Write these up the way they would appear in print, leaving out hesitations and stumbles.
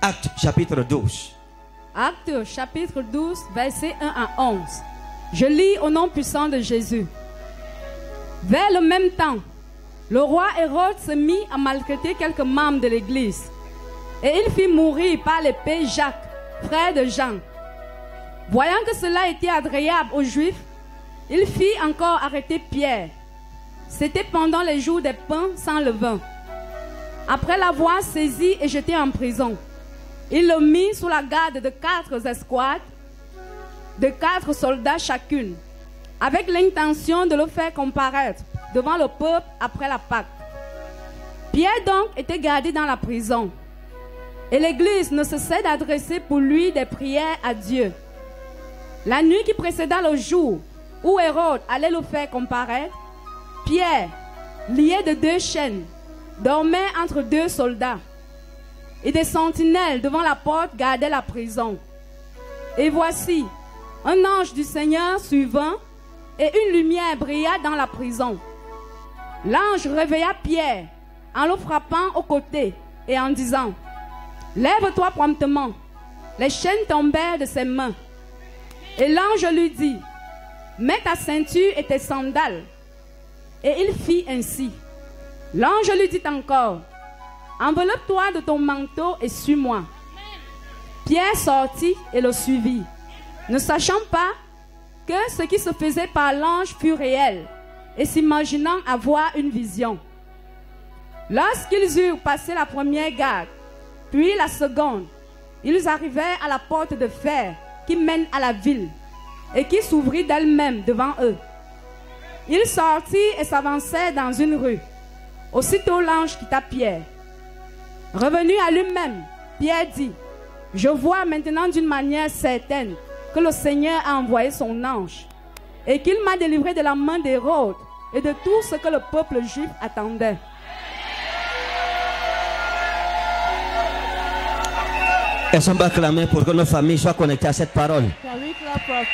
Actes chapitre 12. Actes chapitre 12, versets 1 à 11. Je lis au nom puissant de Jésus. Vers le même temps, le roi Hérode se mit à maltraiter quelques membres de l'église. Et il fit mourir par l'épée Jacques, frère de Jean. Voyant que cela était agréable aux Juifs, il fit encore arrêter Pierre. C'était pendant les jours des pains sans levain. Après l'avoir saisi et jeté en prison, il le mit sous la garde de 4 escouades, de 4 soldats chacune, avec l'intention de le faire comparaître devant le peuple après la Pâque. Pierre donc était gardé dans la prison, et l'église ne cessait d'adresser pour lui des prières à Dieu. La nuit qui précéda le jour où Hérode allait le faire comparaître, Pierre, lié de 2 chaînes, dormait entre 2 soldats, et des sentinelles devant la porte gardaient la prison. Et voici, un ange du Seigneur suivant, et une lumière brilla dans la prison. L'ange réveilla Pierre en le frappant au côté et en disant: Lève-toi promptement. Les chaînes tombèrent de ses mains. Et l'ange lui dit: Mets ta ceinture et tes sandales. Et il fit ainsi. L'ange lui dit encore: Enveloppe-toi de ton manteau et suis-moi. Pierre sortit et le suivit, ne sachant pas que ce qui se faisait par l'ange fut réel, et s'imaginant avoir une vision. Lorsqu'ils eurent passé la première garde, puis la seconde, ils arrivèrent à la porte de fer qui mène à la ville, et qui s'ouvrit d'elle-même devant eux. Ils sortirent et s'avancèrent dans une rue. Aussitôt l'ange quitta Pierre. Revenu à lui-même, Pierre dit: Je vois maintenant d'une manière certaine que le Seigneur a envoyé son ange, et qu'il m'a délivré de la main d'Hérode et de tout ce que le peuple juif attendait. Est-ce qu'on va clamer pour que nos familles soient connectées à cette parole?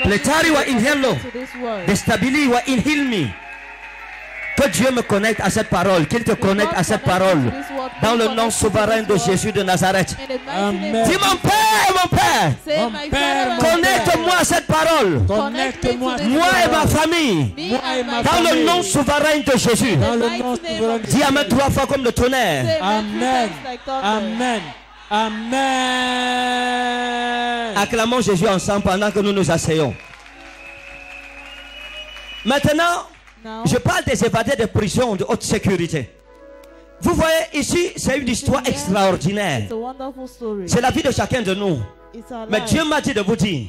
Pletari wa inhelo, destabili wa inhilmi. Que Dieu me connecte à cette parole, qu'il te connecte à cette parole. Dans le nom souverain de Jésus de Nazareth. Amen. Dis mon Père, connecte-moi à cette parole. Connecte-moi. Moi et ma famille. Dans le nom souverain de Jésus. Dis Amen 3 fois comme le tonnerre. Amen. Amen. Amen. Acclamons Jésus ensemble pendant que nous nous asseyons. Maintenant, je parle des évadés de prison de haute sécurité. Vous voyez ici, c'est une histoire extraordinaire. C'est la vie de chacun de nous. Mais Dieu m'a dit de vous dire,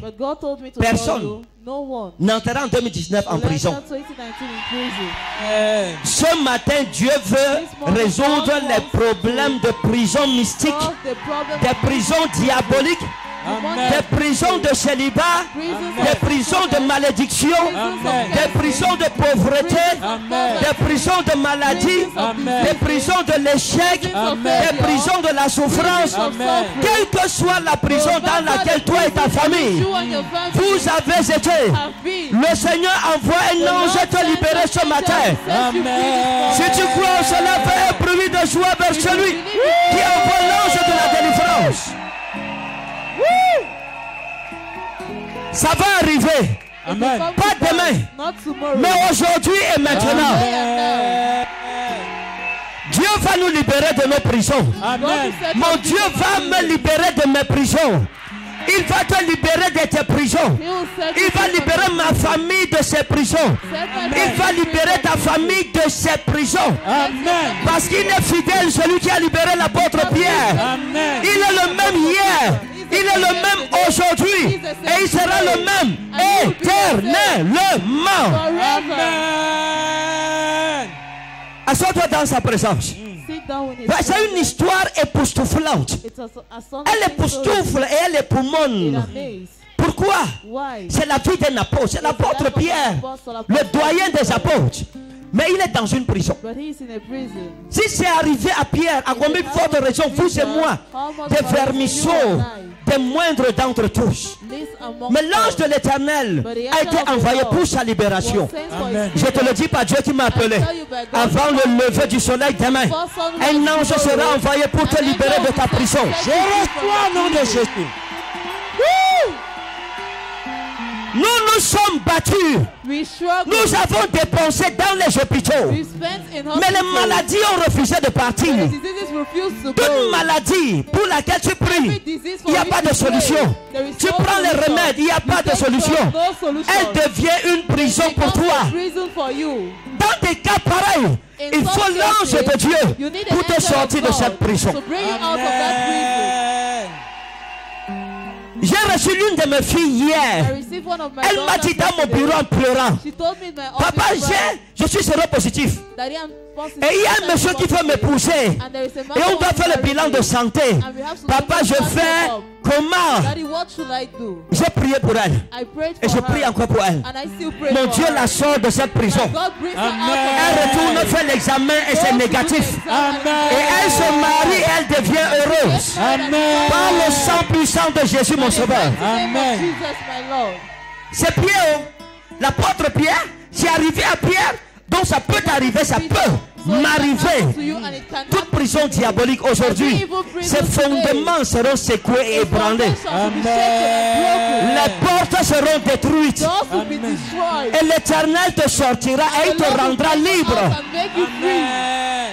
personne n'entrera en 2019 en prison. Ce matin, Dieu veut résoudre les problèmes de prison mystique, des prisons diaboliques, des prisons de célibat, des prisons de malédiction, des prisons de pauvreté, des prisons de maladie, des prisons de l'échec, des prisons de la souffrance. Quelle que soit la prison dans laquelle toi et ta famille vous avez été, le Seigneur envoie un ange te libérer ce matin. Si tu crois en cela, fais un bruit de joie vers celui qui envoie l'ange de la délivrance. Ça va arriver. Amen. Pas demain, mais aujourd'hui et maintenant. Dieu va nous libérer de nos prisons. Amen. Mon Dieu va me libérer de mes prisons. Il va te libérer de tes prisons. Il va libérer ma famille de ses prisons. Il va libérer ta famille de ses prisons. Amen. Parce qu'il est fidèle, celui qui a libéré l'apôtre Pierre. Amen. Il est le même hier. Il est le même aujourd'hui. Et il sera le même éternellement. Amen. Assois-toi dans sa présence. C'est une histoire époustouflante. Elle époustoufle et elle époumonne. Pourquoi? C'est la vie d'un apôtre. C'est l'apôtre Pierre, le doyen des apôtres. Mais il est dans une prison. but he is in a prison. Si c'est arrivé à Pierre, à combien de forte raison, vous et moi, des vermisseaux, des moindres d'entre tous. Mais l'ange de l'Éternel a été envoyé pour sa libération. Amen. Je te le dis par Dieu qui m'a appelé. Avant le lever du soleil demain, un ange sera envoyé pour te libérer de ta prison. Je reçois au nom de Jésus. Nous nous sommes battus. We struggle. Nous avons dépensé dans les hôpitaux. We spent in Mais les hospitals. maladies ont refusé de partir. The diseases refuse to Toute go. maladie pour laquelle tu pries, il n'y a pas de solution. Tu prends les remèdes, il n'y a pas de solution. Elle devient une prison pour toi. Prison for you. Dans des cas pareils, il faut l'ange de Dieu pour te sortir de cette prison. To bring you out of that prison. Amen. J'ai reçu l'une de mes filles I hier. received one of my Elle m'a dit dans mon bureau en pleurant, She told me in my office, papa, je suis séropositif. Daddy, I'm positive. Et il y a un monsieur qui veut m'épouser. And there is a man Et on who doit wants faire to le bilan marry de me. santé. And we have to Papa, do je the fais check-up. comment? Daddy, what should I do? J'ai prié pour elle. I prayed Et for je prie her. encore pour elle. And I still pray Mon for Dieu her. la sort de cette prison. God brings her Amen. out Elle of retourne faire l'examen et c'est négatif. Amen. Et elle se marie et elle devient heureuse. Amen. Par le sang puissant de Jésus, mon sauveur. Amen. Jesus, my Lord. C'est Pierre, l'apôtre Pierre, c'est arrivé à Pierre, donc ça peut t'arriver, ça peut m'arriver. Toute prison diabolique aujourd'hui, ses fondements seront secoués et ébranlés. Les portes seront détruites. Doors will be destroyed. Et l'Éternel te sortira et il te rendra libre. And make you free. Amen.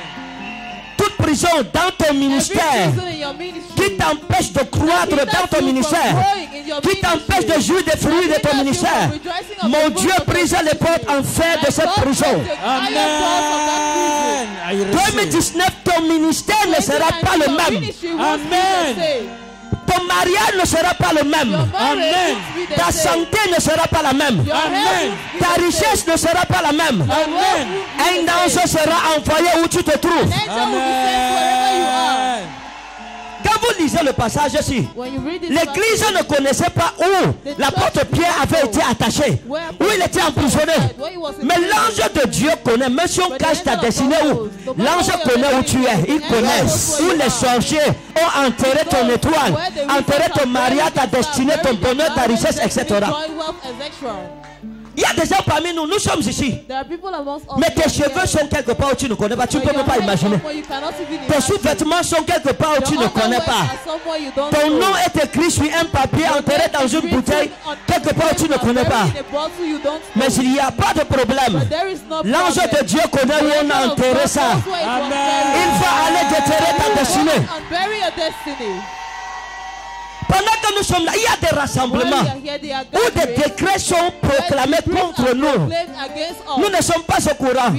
Toute prison dans ton Every ministère prison in your ministry qui t'empêche de croître dans ton ministère, qui t'empêche de jouir des fruits de ton ministère, mon Dieu brise les portes en fer de cette prison. Amen. I receive. 2019, ton ministère ne sera pas le même. Amen. Ton mariage ne sera pas le même. Amen. Ta santé ne sera pas la même. Amen. Ta richesse ne sera pas la même. Amen. Un ange sera envoyé où tu te trouves. Amen. Quand vous lisez le passage ici, l'église ne connaissait pas où l'apôtre Pierre avait été attaché, où il était emprisonné. Mais l'ange de Dieu connaît, même si on cache ta destinée où, l'ange connaît où tu es, il connaît où les sorciers ont enterré ton étoile, enterré ton mariage, ta destinée, ton bonheur, ta richesse, etc. Il y a des gens parmi nous, nous sommes ici. Mais tes cheveux sont quelque part où tu ne connais pas, tu ne peux même pas imaginer. Tes sous-vêtements sont quelque part où tu ne connais pas. Ton nom est écrit sur un papier enterré dans une bouteille quelque part où tu ne connais pas. Mais il n'y a pas de problème. L'ange de Dieu connaît où on a enterré ça. Il va aller déterrer ta destinée. Pendant que nous sommes là, il y a des rassemblements où des décrets sont proclamés contre nous. Nous ne sommes pas au courant.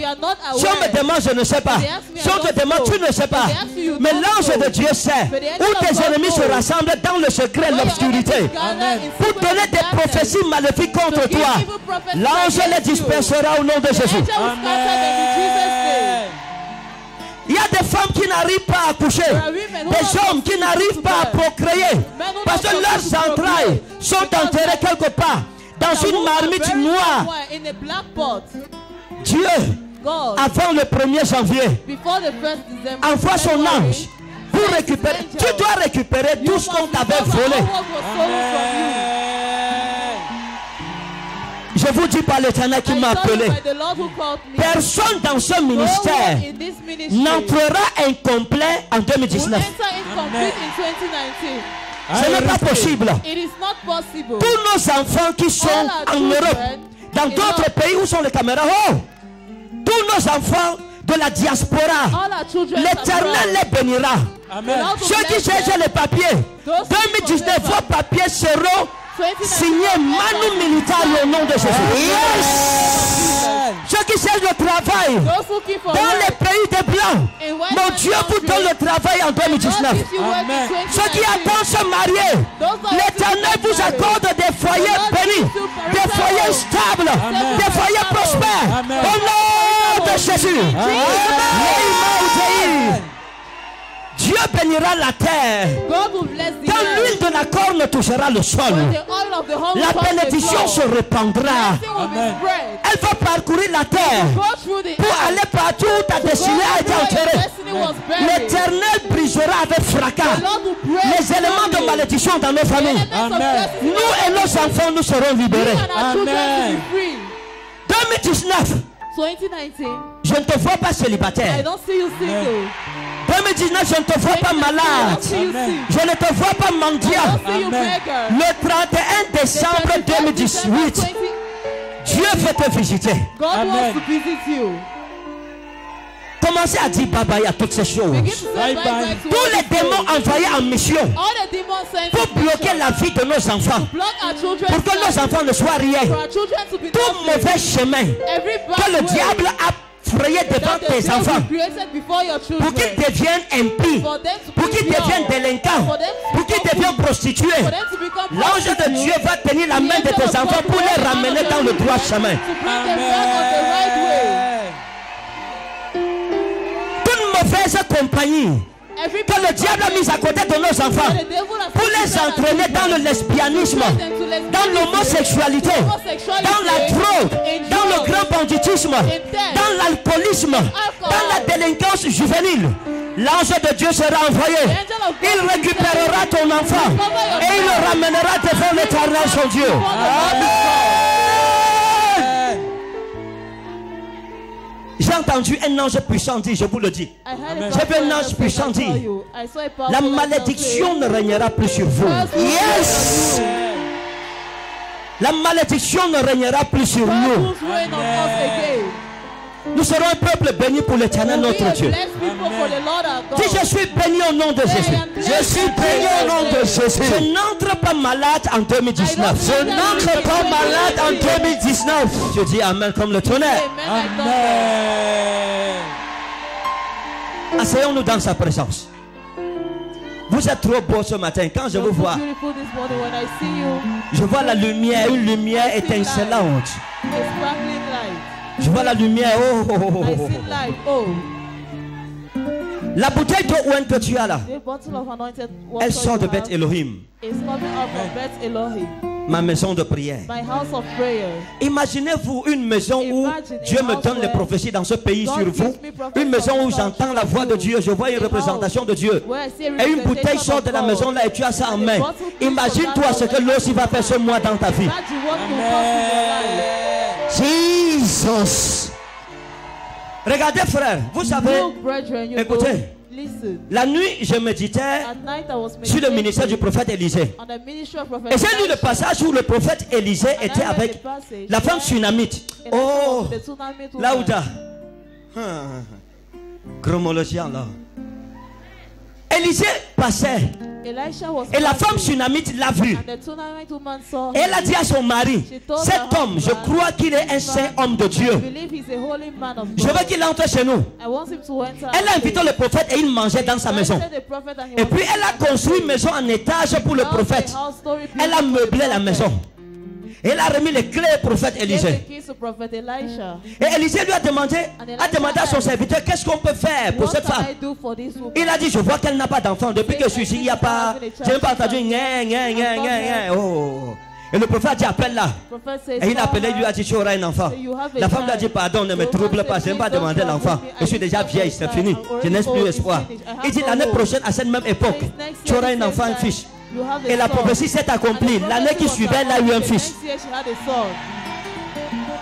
Si on me demande, je ne sais pas. Si on te demande, tu ne sais pas. Mais l'ange de Dieu sait où tes ennemis se rassemblent dans le secret, l'obscurité, pour donner des prophéties maléfiques contre toi. L'ange les dispersera au nom de Jésus. Il y a des femmes qui n'arrivent pas à accoucher, des hommes qui n'arrivent pas à procréer, parce que leurs entrailles sont enterrées quelque part dans une marmite noire. Dieu, avant le 1er janvier, envoie son ange pour récupérer. Tu dois récupérer tout ce qu'on t'avait volé. Je vous dis par l'Éternel qui m'a appelé, personne dans ce ministère n'entrera incomplet en 2019. Ce n'est pas possible. Tous nos enfants qui sont en Europe, dans d'autres pays, où sont les caméras? Oh, tous nos enfants de la diaspora, l'Éternel les bénira. Ceux qui cherchent les papiers, 2019, vos papiers seront signé Manu Militari au nom de Jésus. Yes. Ceux qui cherchent le travail dans les pays des Blancs, mon Dieu vous donne le travail en 2019. Amen. Ceux qui attendent se marier, l'Éternel vous accorde des foyers bénis, des foyers stables, des foyers prospères. Amen. Au nom de Jésus. Amen. Dieu Dieu bénira la terre. God will bless the Quand earth. l'huile de la corne touchera le sol, When the oil of the home la touches the bénédiction se floor, répandra. blessing will be Amen. spread. Elle va parcourir la terre Go through the pour earth. aller partout où ta destinée a été Go where your enterrée. destiny was buried. L'Éternel brisera avec fracas The Lord will break les éléments de malédiction dans nos familles. Amen. Nous et nos enfants, nous serons libérés. And our children Amen. will be free. 2019, 2019, je ne te vois pas I célibataire. don't see you single. 2019, je ne te vois pas 2019, I malade. don't see you Amen. sick. Je ne te vois pas I mendiant. don't see you Amen. beggar. Le 31 décembre 2018, Dieu veut te visiter. God Amen. wants to visit you. Commencez à dire bye bye à toutes ces choses. Begin to say Bye bye bye. bye to Tous all les the démons things. envoyés en mission All the demons sent pour to bloquer mission. la vie de nos enfants, Block our children's pour que nos lives. enfants ne soient rien. For our children to be Tout nothing. mauvais chemin Every que le bad way diable a frayé devant that the tes devil enfants, created before your pour children. qu'ils deviennent impies, For them to pour be qu'ils pure. deviennent délinquants, For them to pour qu'ils become deviennent prostitués. For them to become L'ange de prostitutes. Dieu va tenir la main de tes enfants pour les ramener dans le droit chemin. To bring them back on the right way. Toute mauvaise compagnie Every que le diable a mise à côté de nos enfants the devil has pour les put entraîner dans le lesbianisme, dans l'homosexualité, dans la drogue, dans le grand banditisme, dans l'alcoolisme, dans la délinquance juvénile. L'ange de Dieu sera envoyé. Il récupérera ton enfant et il le ramènera devant l'Éternel son Dieu. J'ai entendu un ange puissant dire, je vous le dis, j'ai vu un ange puissant dire, la malédiction ne régnera plus sur vous. Yes! La malédiction ne régnera plus sur nous. Nous serons un peuple béni pour l'Éternel notre Dieu. Si je suis béni au nom de Jésus, je suis béni au nom de Jésus. Je n'entre pas malade en 2019. Je n'entre pas malade en 2019. Je dis Amen comme le tonnerre. Amen. Asseyons-nous dans sa présence. Vous êtes trop beau ce matin. Quand je vous vois, je vois la lumière, une lumière étincelante. Je vois la lumière. Oh, oh, oh, oh, oh. La bouteille d'eau ouin que tu as là, elle sort de Beth Elohim, ma maison de prière. Imaginez-vous une maison où Dieu me donne les prophéties dans ce pays sur vous. Une maison où j'entends la voix de Dieu, je vois une représentation de Dieu. Et une bouteille sort de la maison là et tu as ça en main. Imagine-toi ce que l'eau va faire ce mois dans ta vie. Jesus. Regardez frère, vous savez, écoutez, la nuit je méditais sur le ministère du prophète Élisée. Et j'ai lu le passage où le prophète Élisée était avec la femme tsunamite. Oh, Laouda. Chromologian là. Élisée passait. Et la femme tsunamite l'a vu. Et elle a dit à son mari, cet homme, je crois qu'il est un saint homme de Dieu. Je veux qu'il entre chez nous. Elle a invité le prophète et il mangeait dans sa maison. Et puis elle a construit une maison en étage pour le prophète. Elle a meublé la maison. Et elle a remis les clés au prophète Élisée. Et Élisée lui a demandé à son serviteur, qu'est-ce qu'on peut faire pour cette femme? Il a dit, je vois qu'elle n'a pas d'enfant. Depuis que je suis ici, il n'y a pas... Je n'ai pas entendu... Oh. Et le prophète a dit, appelle-la. Et il a appelé, lui a dit, tu auras un enfant. La femme lui a dit, pardon, ne me trouble pas, je n'ai pas demandé l'enfant. Je suis déjà vieille, c'est fini. Je n'ai plus espoir. Il dit, l'année prochaine, à cette même époque, tu auras un enfant, un fils. Et la prophétie s'est accomplie. L'année qui suivait, elle a eu un fils.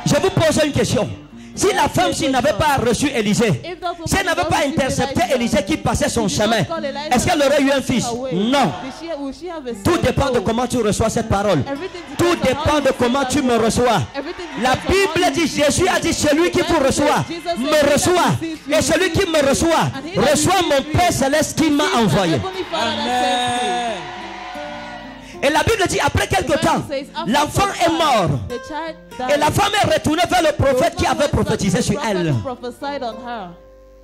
Je vous pose une question. Si la femme, s'il n'avait pas reçu Élisée, si elle n'avait pas intercepté Élisée qui passait son chemin, est-ce qu'elle aurait eu un fils? Non. Tout dépend de comment tu reçois cette parole. Tout dépend de comment tu me reçois. La Bible dit, Jésus a dit, celui qui vous reçoit, me reçoit. Et celui qui me reçoit, reçoit mon Père Céleste qui m'a envoyé. Amen. Et la Bible dit, après quelque temps, l'enfant est mort. Et la femme est retournée vers le prophète qui avait prophétisé sur elle.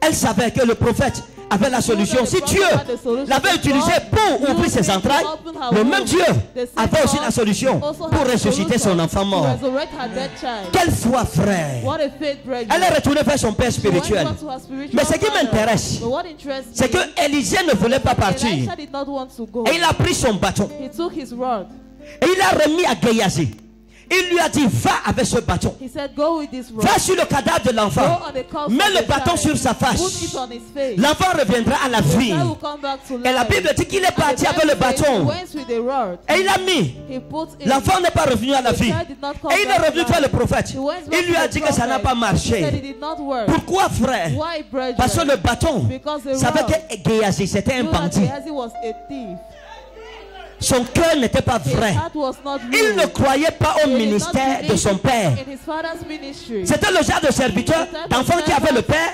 Elle savait que le prophète avait la solution. Si Dieu l'avait utilisé pour ouvrir ses entrailles, le même Dieu avait aussi la solution pour ressusciter son enfant mort. Quelle foi, frère! Elle est retournée vers son père spirituel. Mais ce qui m'intéresse, c'est que Élisée ne voulait pas partir. Et il a pris son bâton. Et il l'a remis à Géasi. Il lui a dit, va avec ce bâton. Va sur le cadavre de l'enfant. Mets le bâton sur sa face. L'enfant reviendra à la vie. Et la Bible dit qu'il est parti avec le bâton. Et il a mis. L'enfant n'est pas revenu à la vie. Et il est revenu vers le prophète. Il lui a dit que ça n'a pas marché. Pourquoi, frère? Parce que le bâton savait que Géasi c'était un bandit. Son cœur n'était pas vrai. Il ne croyait pas au ministère de son père. C'était le genre de serviteur, d'enfant qui avait le père.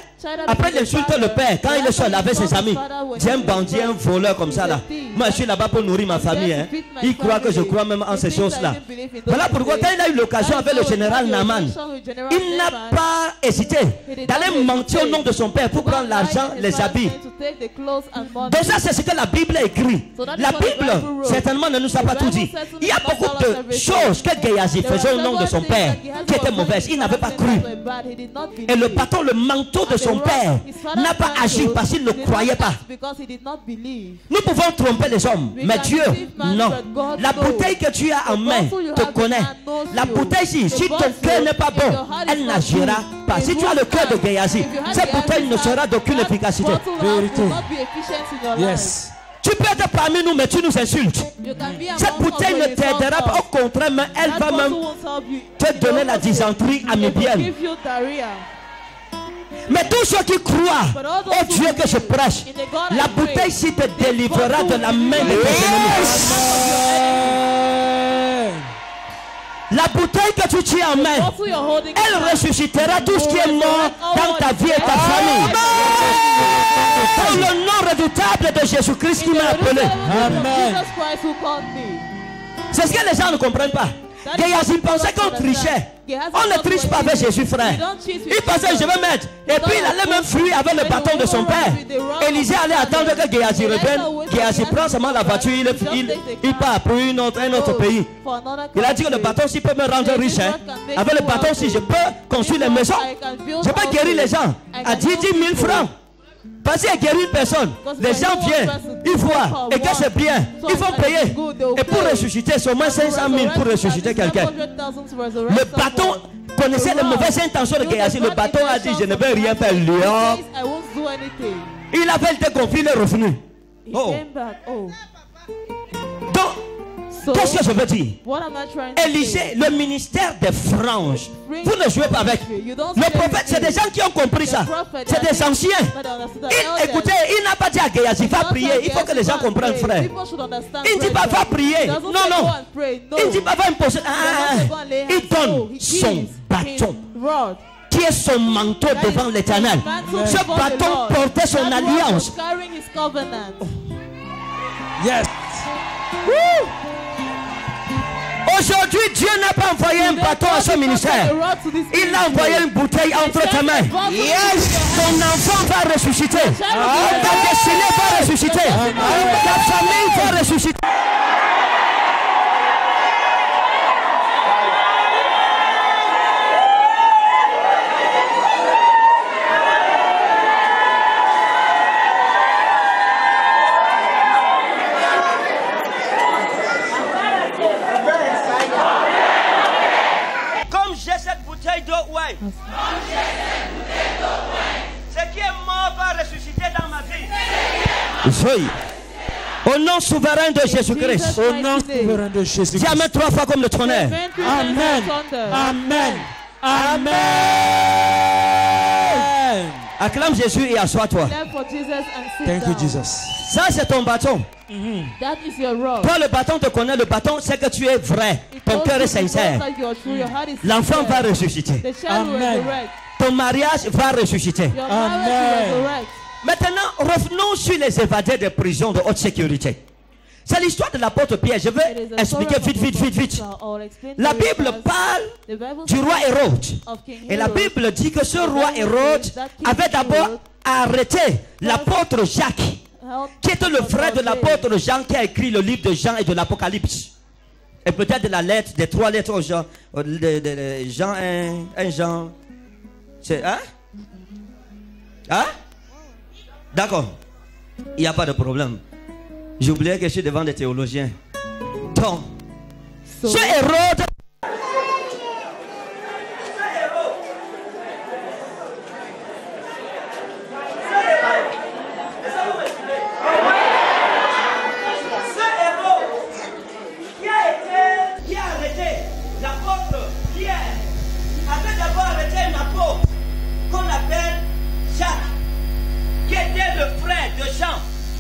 Après, il insulte le père. Quand il est seul avec ses amis, c'est un bandit, un voleur comme ça là. Moi, je suis là-bas pour nourrir ma famille. Hein. Il croit que je crois même en ces choses-là. Voilà pourquoi, quand il a eu l'occasion avec le général Naaman, il n'a pas hésité d'aller mentir au nom de son père pour prendre l'argent, les habits. Déjà, c'est ce que la Bible écrit. La Bible, certainement, ne nous a pas tout dit. Il y a beaucoup de choses que Géasi faisait au nom de son père qui étaient mauvaises. Il n'avait pas cru. Et le bâton, le manteau de son père n'a pas agi parce qu'il ne croyait pas. Nous pouvons tromper les hommes, mais Dieu, non. La bouteille que tu as en main te connaît. La bouteille, si ton cœur n'est pas bon, elle n'agira pas. Si tu as le cœur de Géasi, cette bouteille ne sera d'aucune efficacité. Vérité. Yes. Tu peux être parmi nous, mais tu nous insultes. Cette bouteille ne t'aidera pas. Au contraire, mais elle va même te donner la dysenterie amibienne. Mais tous ceux qui croient au Dieu que je prêche, la bouteille-ci te délivrera de la main de tes ennemis. La bouteille que tu tiens en main, elle ressuscitera tout ce qui est mort dans ta vie et ta famille. Dans le nom redoutable de Jésus-Christ qui m'a appelé. Amen. C'est ce que les gens ne comprennent pas. Géasi pensait qu'on trichait. On ne triche pas avec Jésus, frère. Il pensait, je vais mettre. Et puis il allait même fuir avec le bâton de son père. Élisée allait attendre que Géasi revienne. Géasi prend seulement la voiture, il part pour un autre pays. Il a dit que le bâton, s'il peut me rendre riche, hein. Avec le bâton, si je peux construire les maisons, je peux guérir les gens à 10 000 francs. Parce qu'il y a guéri une personne, les gens viennent, ils voient, et que c'est bien, ils vont payer. Et pour ressusciter, c'est au moins 500 000 pour ressusciter quelqu'un. Le bâton connaissait les mauvaises intentions de Géasi. Le bâton a dit, je ne vais rien faire. Il avait été confié, il est revenu. Oh. Donc, qu'est-ce que je veux dire? Élisée, le ministère des franges. Vous ne jouez pas avec. Le prophète, c'est des gens qui ont compris ça. C'est des anciens. Écoutez, il n'a pas dit à Géasi, va prier. Il faut que les gens comprennent, frère. Il ne dit pas, va prier. Non, non. Il ne dit pas, va imposer. Il donne son bâton, qui est son manteau devant l'Éternel. Ce bâton portait son alliance. Yes. Aujourd'hui, Dieu n'a pas envoyé un bâton à ce ministère. Il a envoyé une bouteille entre tes mains. Yes. Ton enfant va ressusciter. Ta destinée va ressusciter. Ta famille va ressusciter. Ce qui est mort va ressusciter dans ma vie. Oui. Au nom souverain de Jésus-Christ. Au nom souverain de Jésus-Christ. Dis amen 3 fois comme le tonnerre. Amen. Amen. Amen. Acclame Jésus et assois-toi. Thank you, Jesus. Ça, c'est ton bâton. Toi, le bâton te connaît. Le bâton, c'est que tu es vrai. Ton cœur est sincère. L'enfant va ressusciter. Amen. Ton mariage va ressusciter. Amen. Maintenant, revenons sur les évadés des prisons de haute sécurité. C'est l'histoire de l'apôtre Pierre. Je vais expliquer vite. La Bible parle du roi Hérode. Et la Bible dit que ce roi Hérode avait d'abord arrêté l'apôtre Jacques, qui était le frère de l'apôtre Jean, qui a écrit le livre de Jean et de l'Apocalypse. Et peut-être de la lettre, des 3 lettres aux Jean. Jean 1 Jean. C'est, hein? Hein? D'accord. Il n'y a pas de problème. J'oubliais que je suis devant des théologiens. Donc, ce Hérode.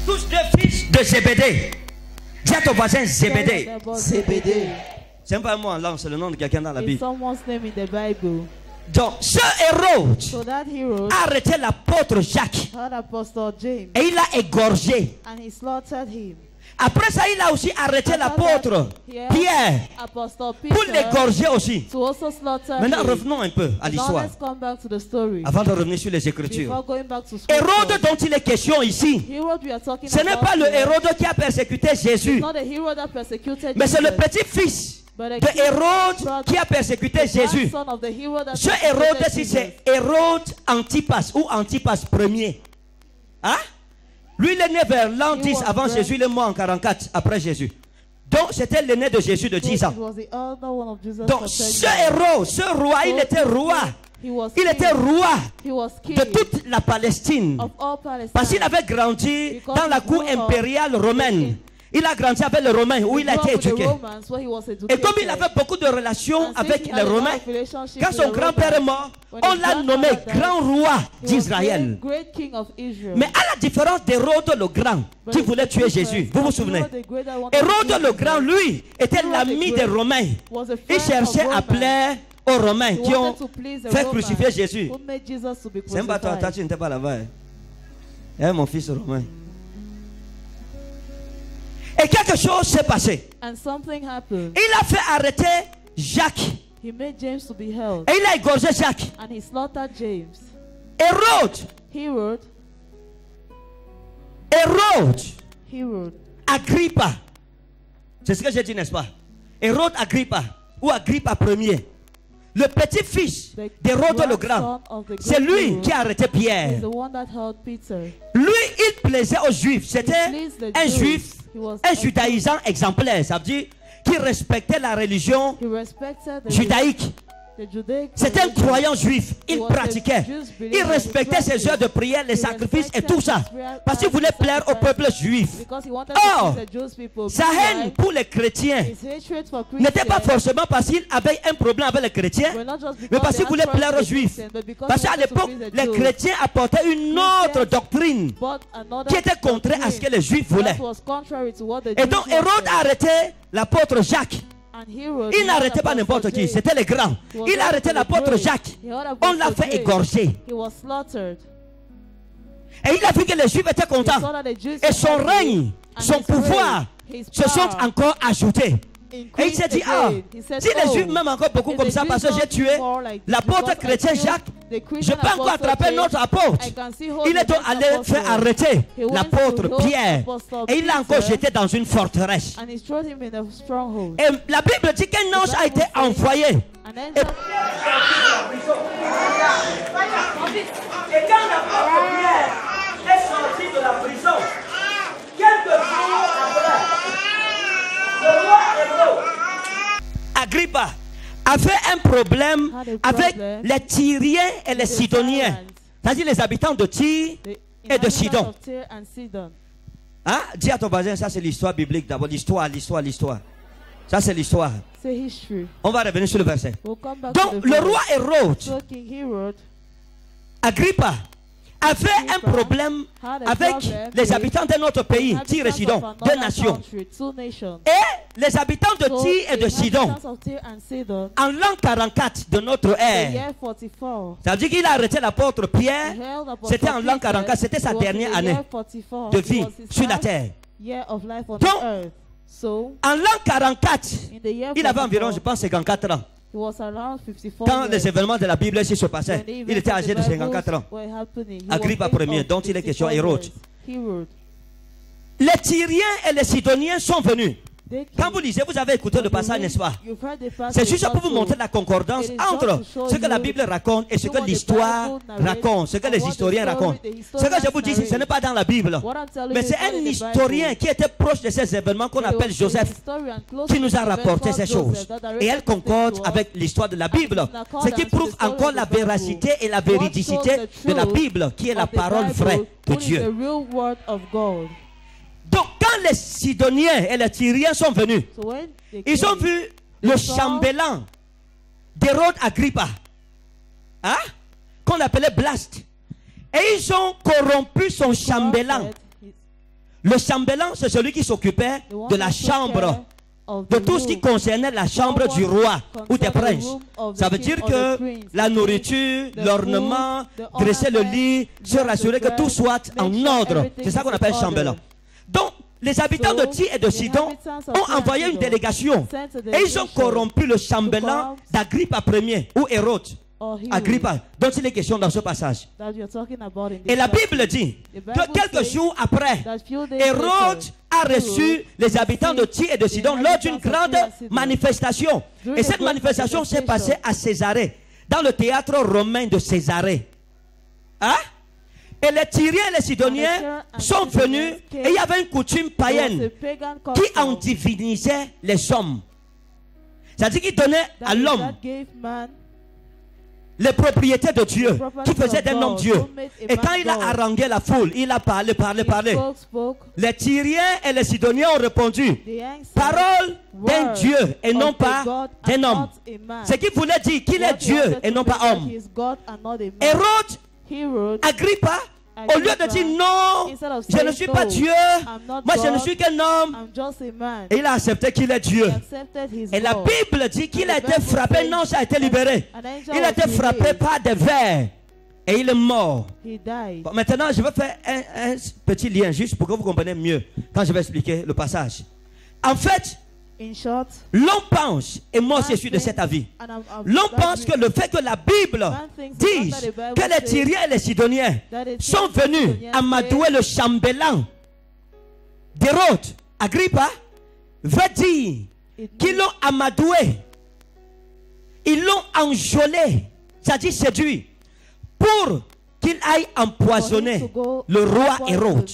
Tous deux fils de Zébédée. Dis à ton voisin Zébédée. Zébédée. C'est pas un mot en langue, c'est le nom de quelqu'un dans la Bible. Someone's name in the Bible. Donc, ce Hérode So that hero a arrêté l'apôtre Jacques had Apostle James et il l'a égorgé. and he slaughtered him. Après ça, il a aussi arrêté l'apôtre Pierre Apostle pour Peter l'égorger aussi. to also slaughter Maintenant, him. revenons un peu à Now l'histoire let's come back to the story. avant de revenir sur les Écritures. Before going back to scripture. Hérode dont il est question ici, Herod we are talking ce n'est about pas le here. Hérode qui a persécuté Jésus, Not the hero that persecuted mais c'est le Jesus, petit-fils but de the Hérode qui a persécuté Jésus. grandson of the hero that Ce Hérode, persecuted si Jesus. c'est Hérode Antipas ou Antipas premier. Hein? Lui, il est né vers l'an 10 avant Jésus, il est mort en 44 après Jésus. Donc, c'était l'aîné de Jésus de 10 ans. It was the elder one of Jesus Donc, for 10 ce years. Hérode, ce roi, il était roi. He was Il king. était roi He was king de toute la Palestine. of all Palestine. Parce qu'il avait grandi dans la cour impériale romaine. Il a grandi avec les Romains où il a été éduqué. Et comme il avait beaucoup de relations avec les Romains, quand son grand-père est mort, on l'a nommé grand roi d'Israël. Mais à la différence d'Hérode le Grand, qui voulait tuer Jésus, vous vous souvenez? Hérode le Grand, lui, était l'ami des Romains. Il cherchait à plaire aux Romains qui ont fait crucifier Jésus. C'est pas toi, tu n'étais pas là-bas. Hein, mon fils romain. Et quelque chose s'est passé. And something happened. Il a fait arrêter Jacques. He made James to be held. Et il a égorgé Jacques. And he slaughtered James. Hérode, Herod, Agrippa. C'est ce que j'ai dit, n'est-ce pas? Hérode Agrippa ou Agrippa premier. Le petit-fils d'Hérode le Grand. C'est lui qui a arrêté Pierre. is the one that held Peter. Lui, il plaisait aux Juifs. C'était un Juif, He was un judaïsant exemplaire. Ça veut dire qu'il respectait la religion He respected the judaïque. the Judaic C'était un religion. croyant juif. Il pratiquait. Il respectait ses heures de prière, les sacrifices et tout ça. Parce qu'il voulait plaire au peuple juif. Because he wanted Oh, to please the Jewish people. sa haine pour les chrétiens His hatred for n'était pas Christians forcément parce qu'il avait un problème avec les chrétiens, were not just mais because parce they qu'il voulait had plaire aux problems with juifs. Christians, but because Parce he qu'à wanted to l'époque, please the les Jews. chrétiens apportaient une autre doctrine But another qui était contraire à ce que les juifs voulaient. that was contrary to what the Et donc Jews Hérode wanted. a arrêté l'apôtre Jacques. And Herod, Il n'arrêtait pas n'importe qui, c'était les grands. Il a arrêté l'apôtre Jacques. On l'a fait égorger. He was slaughtered. Et il a vu que les juifs étaient He contents. saw that the Jews Et son were règne, and son his pouvoir reign, his se sont power encore ajoutés. Et il s'est dit, ah, increased again. He said, si les oh, juifs m'aiment encore beaucoup if comme the ça Jews parce que j'ai love tué me more like this, l'apôtre because I chrétien killed Jacques, the je Christian peux encore apostle attraper James, notre apôtre. I can see hold Il est the donc next allé apostle. faire arrêter He went l'apôtre to hold Pierre. Apostle Et il l'a encore Peter, jeté dans une forteresse. and he threw him in a stronghold. Et la Bible dit qu'un ange a été envoyé. And then Et quand l'apôtre Pierre est sorti de la prison, quelques jours après, le roi Hérode Agrippa avait un problème avec les Tyriens et les Sidoniens, c'est-à-dire les habitants de Tyr the et de inhabitants Sidon. of Tyre and Sidon. Hein? Dis à ton voisin, ça c'est l'histoire biblique d'abord, l'histoire. Ça c'est l'histoire. Say history. On va revenir sur le verset. We'll come back to Donc the le verse. roi Hérode So King Herod Agrippa avait un problème avec les habitants de notre pays, Tyr et Sidon, deux nations. Et les habitants de Tyr et de Sidon, en l'an 44 de notre ère, ça veut dire qu'il a arrêté l'apôtre Pierre, c'était en l'an 44, c'était sa dernière année de vie sur la terre. year of life on Donc, the earth. So, en l'an 44, in the year il avait environ, 44, je pense, 54 ans. he was around 54 Quand years. les événements de la Bible ici se passaient, When the il events était of âgé the de Bible 54 ans. were happening, he Agrippa was age Ier, of dont il est question, 54 Hérode. years. Herod. Les Tyriens et les Sidoniens sont venus. They Quand came. vous lisez, vous avez écouté le passage, n'est-ce pas? You've heard the passage C'est juste pour vous also. montrer la concordance It is just entre to show ce que la you Bible raconte et ce que what the l'histoire Bible narrates raconte, ce que and les what the historiens story racontent. the Ce que historians je vous dis, ce narrate. n'est pas dans la Bible. What I'm telling Mais you c'est is not un in the historien Bible. qui était proche de ces événements qu'on There appelle was a Joseph, historian close qui to nous a the event rapporté called ces Joseph choses. that Et elle directed concorde things to avec us. l'histoire de la And it Bible, is in accord ce qui to the prouve story encore of la the Bible. véracité et la What véridicité shows the de la truth Bible, qui est la of the parole Bible, vraie de which is Dieu. the real word of God. Donc, quand les Sidoniens et les Tyriens sont venus, So when they ils ont came, vu le chambellan d'Hérode Agrippa, hein, qu'on appelait Blast. Et ils ont corrompu son chambellan. Le chambellan, c'est celui qui s'occupait de la chambre, de tout ce qui concernait la chambre du roi ou des princes. Ça veut dire que la nourriture, l'ornement, dresser le lit, se rassurer que tout soit en ordre. C'est ça qu'on appelle chambellan. Donc, les habitants de Tyr et de Sidon ont envoyé une délégation et ils ont corrompu le chambellan d'Agrippa Ier ou Hérode. Agrippa, dont il est question dans ce passage. Et la Bible dit que quelques jours après, Hérode a reçu les habitants de Tyr et de Sidon lors d'une grande manifestation. Et cette manifestation s'est passée à Césarée, dans le théâtre romain de Césarée. Hein? Et les Tyriens et les Sidoniens sont venus et il y avait une coutume païenne qui en divinisait les hommes. C'est-à-dire qu'ils donnaient à l'homme les propriétés de Dieu, qui faisait d'un homme Dieu. Et quand il a harangué la foule, il a parlé. Les Tyriens et les Sidoniens ont répondu, parole d'un Dieu et non pas d'un homme. Ce qui voulait dire qu'il est Dieu et non pas homme. Hérode, Agrippa, au lieu de dire non, je ne suis pas Dieu, moi je ne suis qu'un homme, et il a accepté qu'il est Dieu. Et la Bible dit qu'il a été frappé, non, ça a été libéré. Il a été frappé par des vers et il est mort. Bon, maintenant, je vais faire un petit lien juste pour que vous compreniez mieux quand je vais expliquer le passage. En fait, l'on pense, et moi aussi je suis de cet avis, l'on pense que le fait que la Bible dise que les Tyriens et les Sidoniens sont venus amadouer le chambellan d'Hérode Agrippa veut dire qu'ils l'ont amadoué, ils l'ont enjolé, c'est-à-dire séduit, pour qu'il aille empoisonner le roi Hérode.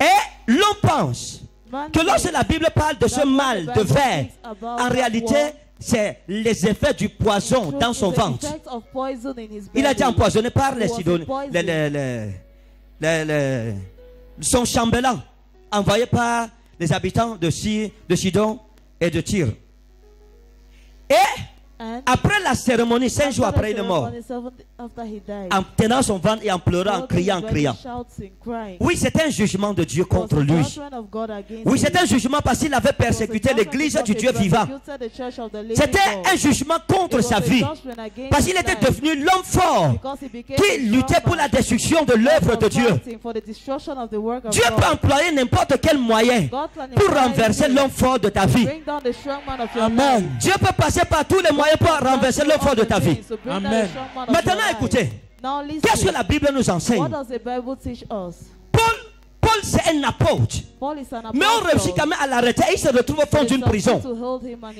Et l'on pense que lorsque la Bible parle de ce mal de ver, en réalité, c'est les effets du poison dans son ventre. Il a été empoisonné par les Sidoniens, son chambellan, envoyé par les habitants de Sidon et de Tyr. Et après la cérémonie, 5 jours après, il est mort. En tenant son ventre et en pleurant, en criant. Oui, c'est un jugement de Dieu contre lui. Oui, c'est un jugement parce qu'il avait persécuté l'église du Dieu vivant. C'était un jugement contre sa vie. Parce qu'il était devenu l'homme fort qui luttait pour la destruction de l'œuvre de Dieu. Dieu peut employer n'importe quel moyen pour renverser l'homme fort de ta vie. Amen. Dieu peut passer par tous les moyens pour renverser l'homme fort de ta vie. Amen. Maintenant, écoutez, qu'est-ce que la Bible nous enseigne? Paul c'est un apôtre. Mais on réussit quand même à l'arrêter et il se retrouve au fond d'une prison.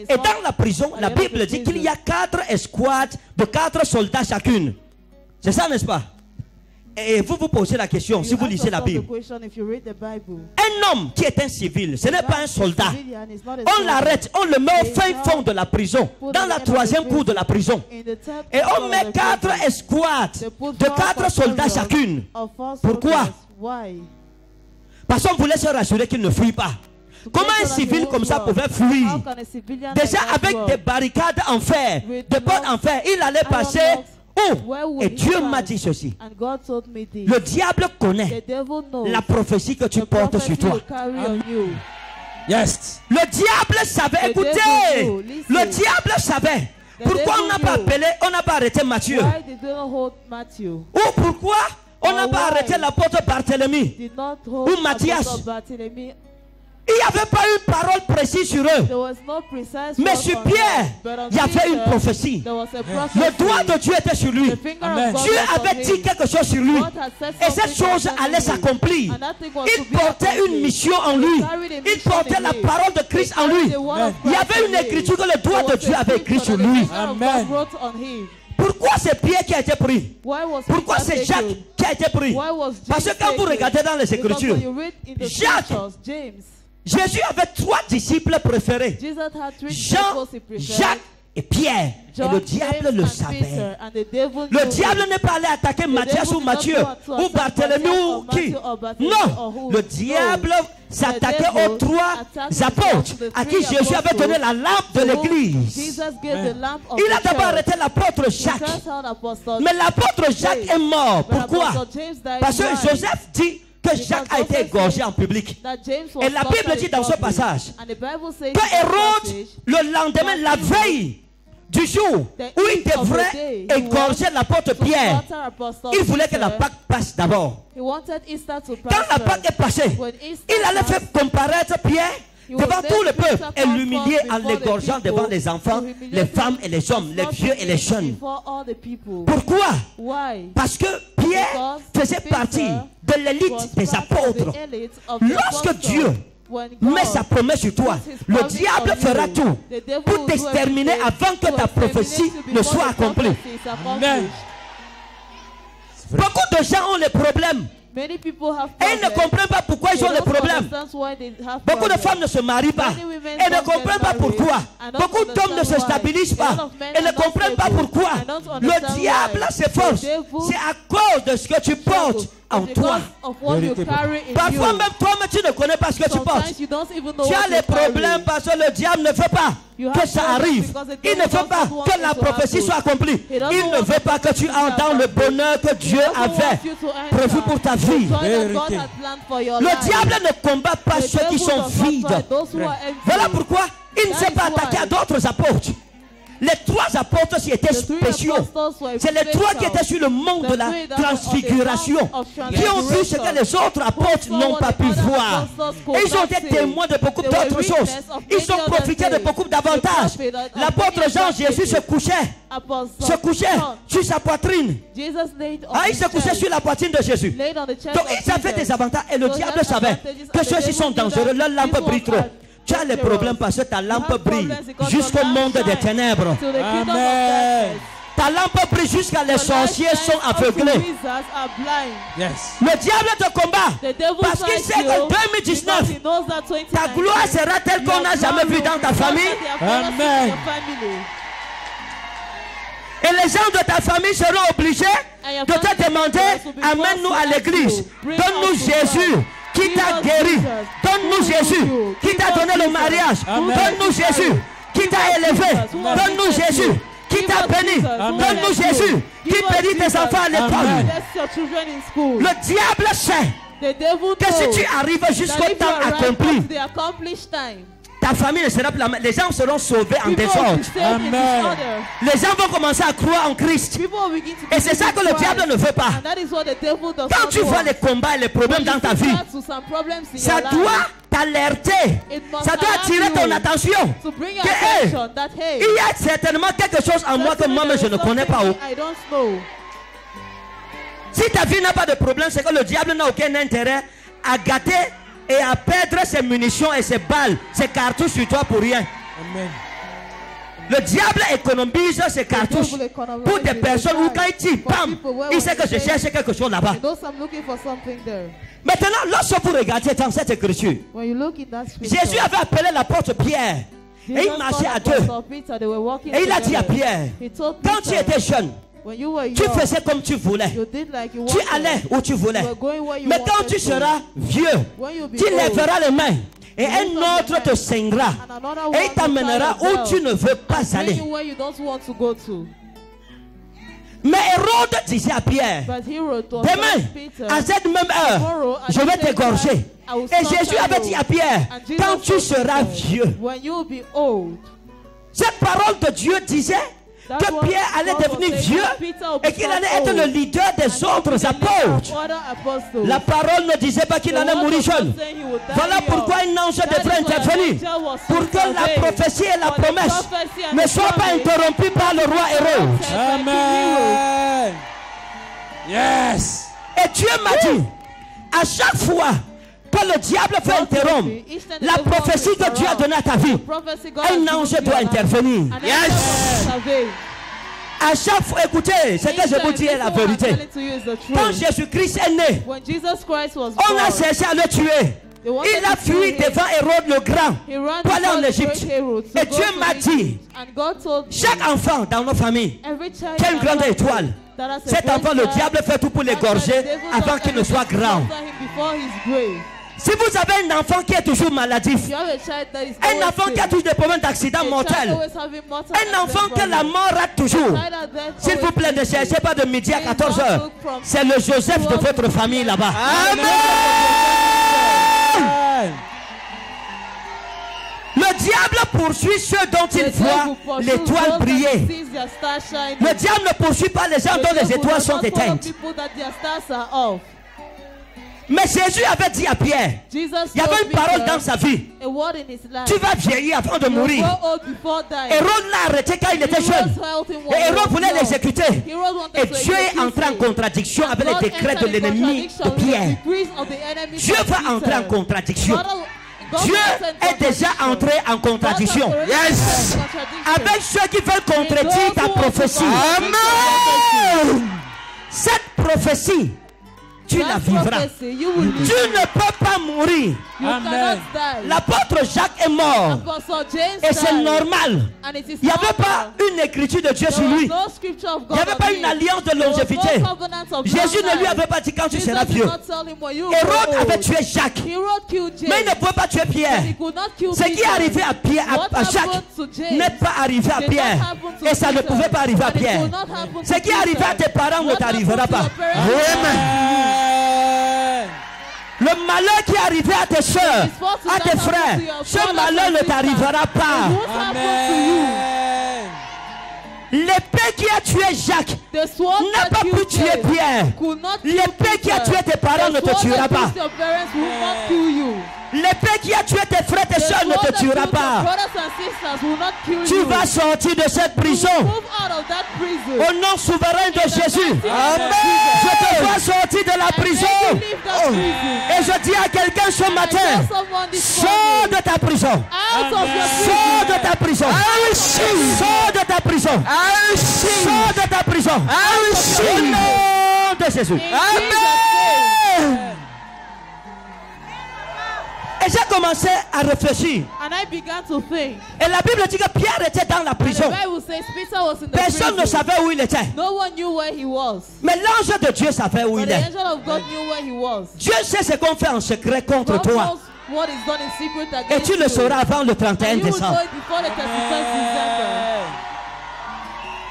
Et dans la prison, la Bible dit qu'il y a 4 escouades de 4 soldats chacune. C'est ça, n'est-ce pas? Et vous vous posez la question si vous lisez la Bible. Un homme qui est un civil, ce n'est pas un soldat. On l'arrête, on le met au fin fond de la prison, dans la 3e cour de la prison. Et on met 4 escouades de 4 soldats chacune. Pourquoi? Parce qu'on voulait se rassurer qu'il ne fuit pas. Comment un civil comme ça pouvait fuir? Déjà avec des barricades en fer, des portes en fer, il allait passer. Oh, et Dieu m'a dit ceci. Le diable connaît la prophétie que tu portes sur toi. Yes. Le diable savait, écoutez, le diable savait. Pourquoi on n'a pas appelé, on n'a pas arrêté Matthieu? Ou pourquoi On n'a pas arrêté l'apôtre Barthélemy did not ou hold Matthias. Apostle Barthélemy. Il n'y avait pas une parole précise sur eux. There was no precise Mais word sur on Pierre, them, but on il y avait une Peter, prophétie. there was a prophecy. Le doigt de Dieu était sur lui. The finger Amen. of God Dieu was on avait dit him. quelque chose sur lui. God had said Et cette something chose concerning allait him. s'accomplir. And that thing was to Il be portait une accomplished. mission en lui. carried a Il mission portait in la him. parole de Christ en lui. The word of Il y Christ avait une in him. écriture que le doigt There de was Dieu a avait écrit scripture sur that the lui. finger of Amen. God wrote on him. Pourquoi c'est Pierre qui a été pris? Why was Pourquoi Peter c'est Jacques taken? qui a été pris? Why was Parce que James quand vous taken? regardez dans les Because Écritures, when you read in the Jacques, scriptures, James, Jésus avait 3 disciples préférés. Jesus had 3 Jean, disciples he preferred. Jacques et Pierre. Et John, le diable James, le and savait. Peter, and the devil Le knew diable it. n'est pas allé attaquer Matthias ou Matthieu ou Barthélemy ou qui. Non, le diable s'attaquait aux 3 apôtres à qui Jésus avait donné la lampe de l'église. Jesus gave the lamp of Il a the d'abord church. arrêté l'apôtre He Jacques. first held Apostle Mais l'apôtre Jacques est mort. But Pourquoi? Apostle James died Parce que why? Joseph dit que Jacques a été égorgé en public. That James was Et la Bible slaughtered dit in dans ce public. passage And the Bible says que in that Hérode, passage, le lendemain, la veille du jour où il devrait égorger l'apôtre to Pierre, slaughter Apostle il voulait que la Peter. Pâque passe d'abord. He wanted Easter to pass Quand la first. Pâque est passée, When Easter il allait passed, faire comparaître Pierre devant tout le peuple et l'humilier en before the l'égorgeant people, devant les enfants, to humiliate les femmes him, et les hommes, les not vieux et les jeunes. before all the people. Pourquoi? Why? Parce que Pierre Because faisait Peter partie de was l'élite des part of apôtres. the elite of the Lorsque apostles. Dieu When God met sa promesse sur toi, puts his le promise diable on fera you, tout the devil pour will do t'exterminer everything avant que to ta exterminate prophétie you ne before soit the accomplie. prophecy is accomplished. Amen. Beaucoup de gens ont les problèmes Many people have et ils ne problems. comprennent pas pourquoi ils They ont les don't problèmes. understand why they have Beaucoup de problems. femmes ne se marient pas Many women et ne don't comprennent get pas married pourquoi. and don't Beaucoup d'hommes ne se understand why. stabilisent A pas lot of men et ne are not comprennent pas stable pourquoi. and don't Le understand diable why. s'efforce. The devil C'est à cause de ce que tu portes en It's toi. because of what you Vérité. carry in Parfois you. même toi-même tu ne connais pas ce que tu portes. Sometimes you don't even know Tu as what les you carry. problèmes parce que le diable ne veut pas You que have ça problems arrive. because the Il ne devil veut pas doesn't want que it la to prophétie happen. soit accomplie. He doesn't Il ne want veut pas que tu entres dans le bonheur que Dieu avait prévu pour ta vie. Vérité. Le diable ne combat pas ceux qui sont vides. Voilà pourquoi il ne s'est pas attaqué à d'autres apôtres. Les 3 apôtres qui étaient spéciaux. C'est les 3 qui étaient sur le mont de la transfiguration, qui ont vu ce que les autres apôtres n'ont pas pu voir. Et ils ont été témoins de beaucoup d'autres choses. Ils ont profité de beaucoup d'avantages. L'apôtre Jean, Jésus se couchait sur sa poitrine. Ah, il se couchait sur la poitrine de Jésus. Donc ils avaient des avantages et le diable savait que ceux-ci sont dangereux, leur lampe brille trop. Tu as les problèmes parce que ta lampe brille jusqu'au monde des ténèbres. Amen. Ta lampe brille jusqu'à les sorciers sont aveuglés. Yes. Le diable te combat parce qu'il sait qu'en 2019, ta gloire sera telle qu'on n'a jamais vue dans ta famille. Amen. Et les gens de ta famille seront obligés de te demander, amène-nous à l'église. Donne-nous Jésus qui t'a guéri. Donne-nous Jésus qui t'a donné le mariage. Amen. Donne-nous Jésus qui t'a élevé. Donne-nous Jésus qui t'a béni. Amen. Donne-nous Jésus qui bénit tes enfants à l'école. Amen. Le diable sait que si tu arrives jusqu'au temps accompli, ta famille ne sera plus la même. Les gens seront sauvés en désordre. Amen. Les gens vont commencer à croire en Christ. Et c'est ça que le diable ne veut pas. Quand tu vois les combats et les problèmes dans ta vie, ça doit t'alerter. Ça doit attirer ton attention. Que, hey, il y a certainement quelque chose en moi que moi-même je ne connais pas. Si ta vie n'a pas de problème, c'est que le diable n'a aucun intérêt à gâter et à perdre ses munitions et ses balles, ses cartouches sur toi pour rien. Amen. Le diable économise ses cartouches pour des personnes où quand il dit, bam, il sait que je cherche quelque chose là-bas. Maintenant, lorsque vous regardez dans cette écriture, Jésus avait appelé l'apôtre Pierre et il marchait à deux. Et il a dit à Pierre, quand tu étais jeune, tu faisais comme tu voulais. Tu allais où tu voulais. Mais quand tu seras vieux, tu lèveras les mains. Et un autre te saignera. Et il t'amènera où tu ne veux pas aller. Mais Hérode disait à Pierre, demain, à cette même heure, je vais t'égorger. Et Jésus avait dit à Pierre, quand tu seras vieux. Cette parole de Dieu disait que Pierre allait devenir vieux et qu'il allait être le leader des autres apôtres. La parole ne disait pas qu'il allait mourir jeune. Voilà pourquoi un ange devrait intervenir pour que la prophétie et la promesse ne soient pas interrompues par le roi Hérode. Amen. Yes. Et Dieu m'a dit, à chaque fois que le diable veut interrompre la prophétie que Dieu a donnée à ta vie, un ange doit intervenir. Yes. À chaque fois, écoutez, c'est que je vous dis la vérité. Quand Jésus-Christ est né, on a cherché à le tuer. Il a fui devant Hérode le Grand pour aller en Égypte. Et Dieu m'a dit, chaque enfant dans nos familles qui a une grande étoile, cet enfant, le diable fait tout pour l'égorger avant qu'il ne soit grand. Si vous avez un enfant qui est toujours maladif, un enfant qui a toujours des problèmes d'accident mortel, un enfant que la mort rate toujours, s'il vous plaît, ne cherchez pas de midi à 14h. C'est le Joseph de votre famille là-bas. Amen. Le diable poursuit ceux dont il voit l'étoile briller. Le diable ne poursuit pas les gens dont les étoiles sont éteintes. Mais Jésus avait dit à Pierre, il y avait une parole dans sa vie. Tu vas vieillir avant de mourir. Hérode l'a arrêté quand il était jeune. Et Hérode voulait l'exécuter. Et Dieu est entré en contradiction avec les décrets de l'ennemi de Pierre. Dieu va entrer en contradiction. Dieu est déjà entré en contradiction. Yes. Avec ceux qui veulent contredire ta prophétie. Amen. Cette prophétie, tu la vivras. Tu ne peux pas mourir. Amen. L'apôtre Jacques est mort. Et c'est normal. Il n'y avait pas une écriture de Dieu sur lui. Il n'y avait pas une alliance de longévité. Jésus ne lui avait pas dit quand tu seras vieux. Hérode avait tué Jacques. Mais il ne pouvait pas tuer Pierre. Ce qui est arrivé à Pierre, à Jacques, n'est pas arrivé à Pierre. Et ça ne pouvait pas arriver à Pierre. Ce qui est arrivé à tes parents ne t'arrivera pas. Amen. Le malheur qui est arrivé à tes soeurs, à tes frères, ce malheur ne t'arrivera pas. Amen. L'épée qui a tué Jacques n'a pas pu tuer Pierre. L'épée qui a tué tes parents ne te tuera pas. L'épée qui a tué tes frères et tes soeurs ne te tuera pas. Tu vas sortir de cette prison au nom souverain de Jésus. Amen. Je te vois sortir de la prison. Et je dis à quelqu'un ce matin, sors de ta prison. Sors de ta prison. Sors de ta prison. Sors de ta prison. Au nom de Jésus. Amen. Et j'ai commencé à réfléchir. Et la Bible dit que Pierre était dans la prison. Personne ne savait où il était. Mais l'ange de Dieu savait où il est. Dieu sait ce qu'on fait en secret contre toi. Et tu le sauras avant le 31 décembre.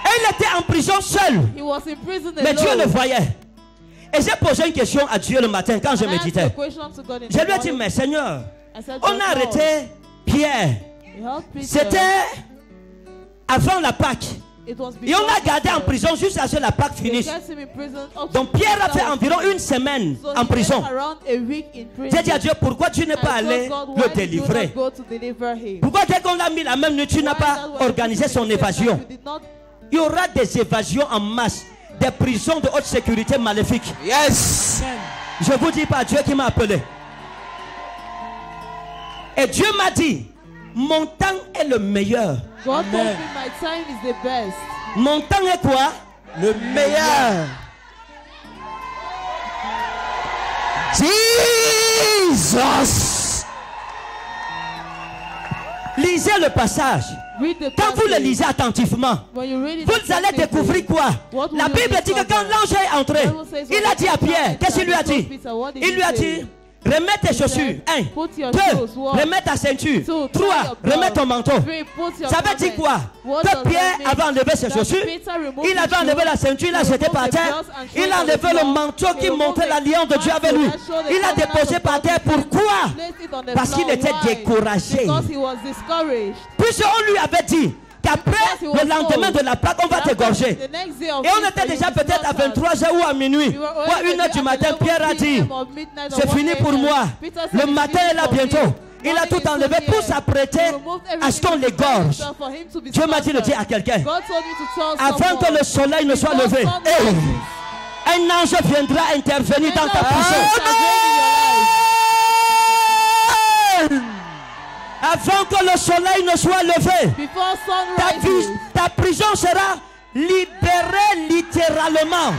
Et il était en prison seul. Mais Dieu le voyait. Et j'ai posé une question à Dieu le matin quand je méditais. Je lui ai dit, mais Seigneur, on a arrêté Pierre. C'était avant la Pâque. Et on l'a gardé en prison jusqu'à ce que la Pâque finisse. Donc Pierre a fait environ une semaine en prison. J'ai dit à Dieu, pourquoi tu n'es pas allé le délivrer? Pourquoi dès qu'on l'a mis la même nuit, tu n'as pas organisé son évasion? Il y aura des évasions en masse. Des prisons de haute sécurité maléfiques. Yes. Je vous dis pas Dieu qui m'a appelé. Et Dieu m'a dit, mon temps est le meilleur. Mon temps est quoi? Le meilleur. Jesus. Lisez le passage. Quand vous le lisez attentivement, vous allez découvrir quoi? La Bible dit que quand l'ange est entré, il a dit à Pierre, qu'est-ce qu'il lui a dit? Il lui a dit, remets tes chaussures. 1, 2, remets ta ceinture. 3, remets ton manteau. Ça veut dire quoi? Que Pierre avait enlevé ses chaussures, il avait enlevé la ceinture, il a jeté par terre, il a enlevé le manteau qui montrait l'alliance de Dieu avec lui. Il a déposé par terre. Pourquoi? Parce qu'il était découragé. Puisqu'on lui avait dit qu'après le lendemain de la Pâque, on va t'égorger. Et on était déjà peut-être à 23h ou à minuit, ou à 1h du matin. Pierre a dit, c'est fini pour moi. Le matin est là bientôt. Il a tout enlevé pour s'apprêter à ce qu'on l'égorge. Dieu m'a dit de dire à quelqu'un, avant que le soleil ne soit levé, un ange viendra intervenir dans ta prison. Avant que le soleil ne soit levé, ta prison sera libérée littéralement.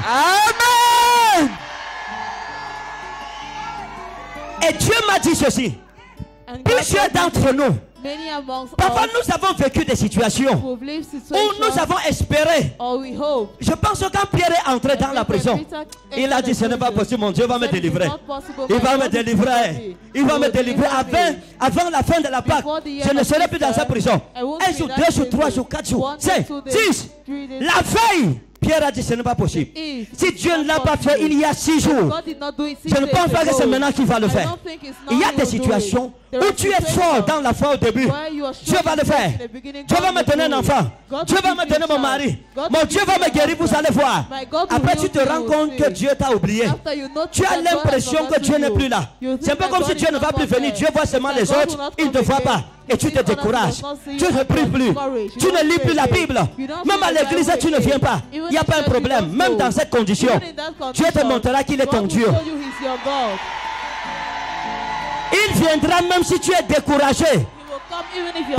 Amen. Et Dieu m'a dit ceci. Plusieurs d'entre nous, parfois nous avons vécu des situations où nous avons espéré. Je pense que quand Pierre est entré dans la prison, il a dit, ce n'est pas possible, mon Dieu va me délivrer. Il va me délivrer. Il va me délivrer avant la fin de la Pâque. Je ne serai plus dans sa prison. 1 jour, 2 jours, 3 jours, 4 jours, 5, 6. La veille, Pierre a dit, ce n'est pas possible. Si Dieu ne l'a pas fait il y a 6 jours, je ne pense pas que c'est maintenant qu'il va le faire. Il y a des situations où tu es fort dans la foi au début. Dieu va le faire. Dieu va me donner un enfant. Dieu va me donner mon mari. Mon Dieu va me guérir, vous allez voir. Après tu te rends compte que Dieu t'a oublié. Tu as l'impression que Dieu n'est plus là. C'est un peu comme si Dieu ne va plus venir. Dieu voit seulement les autres, il ne te voit pas. Et tu te décourages. Tu ne pries plus. Tu ne lis plus la Bible. Même à l'église, tu ne viens pas. Il n'y a pas un problème. Même dans cette condition, Dieu te montrera qu'il est ton Dieu. Il viendra même si tu es découragé.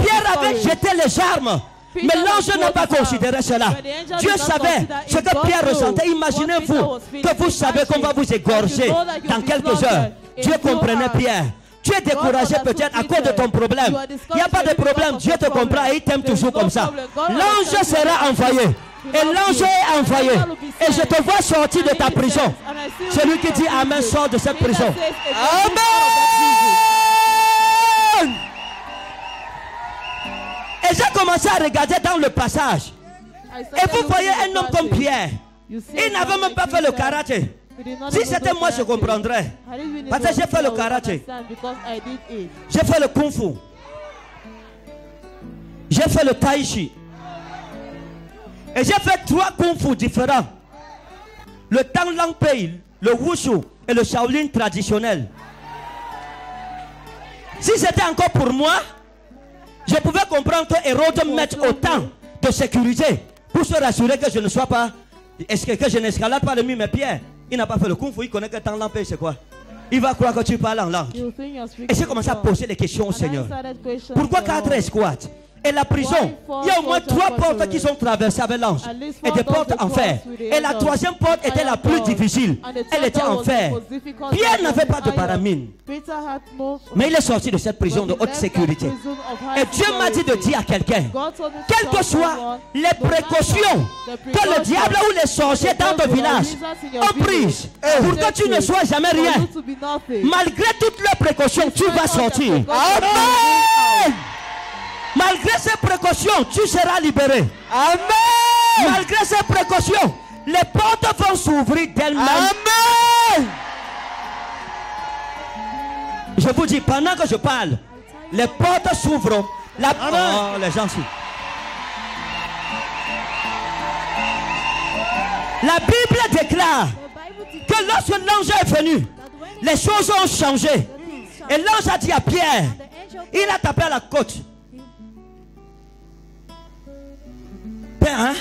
Pierre avait jeté les armes. Mais l'ange n'a pas considéré cela. Dieu savait ce que Pierre ressentait. Imaginez-vous que vous savez qu'on va vous égorger dans quelques heures. Dieu comprenait Pierre. Tu es découragé peut-être à cause de ton problème. Il n'y a pas de problème. Dieu te comprend et il t'aime toujours comme ça. L'ange sera envoyé. Et l'ange est envoyé. Et je te vois sortir de ta prison. Celui qui dit Amen sort de cette prison. Amen. Et j'ai commencé à regarder dans le passage. Et vous voyez un homme comme Pierre. Il n'avait même pas fait le karaté. Si c'était moi, je comprendrais. Parce que j'ai fait le karaté. J'ai fait le kung fu. J'ai fait le tai chi. Et j'ai fait 3 kung fu différents. Le Tang Lang Pei, le Wushu et le Shaolin traditionnel. Si c'était encore pour moi, je pouvais comprendre que Hérode mette autant de sécurité pour se rassurer que je ne sois pas, que je n'escalade pas le mur. Mais Pierre, il n'a pas fait le kung fu, il connaît que Tang Lang Pei c'est quoi. Il va croire que tu parles en langue. Et j'ai commencé à poser des questions au Seigneur. Pourquoi 4 escouades? Et la prison, il y a au moins 3 portes qui sont traversées avec l'ange. Et des portes en fer. Et la 3e porte était la plus difficile. Elle était en fer. Pierre n'avait pas de paramine. Mais il est sorti de cette prison de haute sécurité. Et Dieu m'a dit de dire à quelqu'un, quelles que soient les précautions que le diable ou les sorciers dans ton village ont prises pour que tu ne sois jamais rien, malgré toutes les précautions, tu vas sortir. Amen. Malgré ces précautions, tu seras libéré. Amen. Malgré ces précautions, les portes vont s'ouvrir d'elles-mêmes. Amen. Je vous dis, pendant que je parle, les portes s'ouvrent. Oh, les gens s'ouvrent. La Bible déclare que lorsque l'ange est venu, les choses ont changé. Et l'ange a dit à Pierre, il a tapé à la côte. Hein?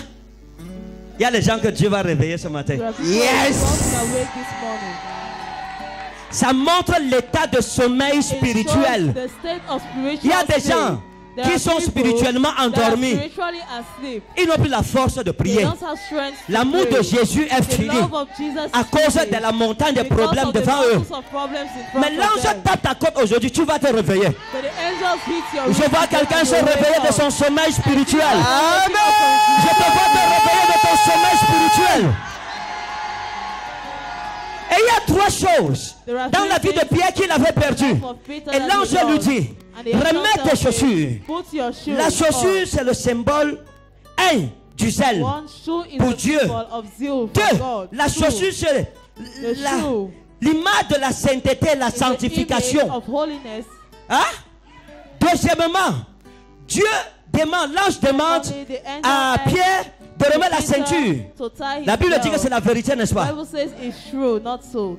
Il y a les gens que Dieu va réveiller ce matin. Yes! Ça montre l'état de sommeil spirituel. Il y a des gens qui sont spirituellement endormis. Ils n'ont plus la force de prier. L'amour de Jésus est fini à cause de la montagne de problèmes devant eux. Mais l'ange tape ta côte aujourd'hui, tu vas te réveiller. Je vois quelqu'un se réveiller de son sommeil spirituel. Amen. Je te vois te réveiller de ton sommeil spirituel. Et il y a 3 choses dans la vie de Pierre qu'il avait perdu. Et l'ange lui dit, remets tes chaussures. La chaussure, c'est le symbole 1 du zèle pour Dieu. 2, la chaussure, c'est l'image de la sainteté, la sanctification. Hein? Deuxièmement, Dieu l'ange demande à Pierre de remettre la ceinture. La Bible dit que c'est la vérité, n'est-ce pas? Bible says it's true, not so.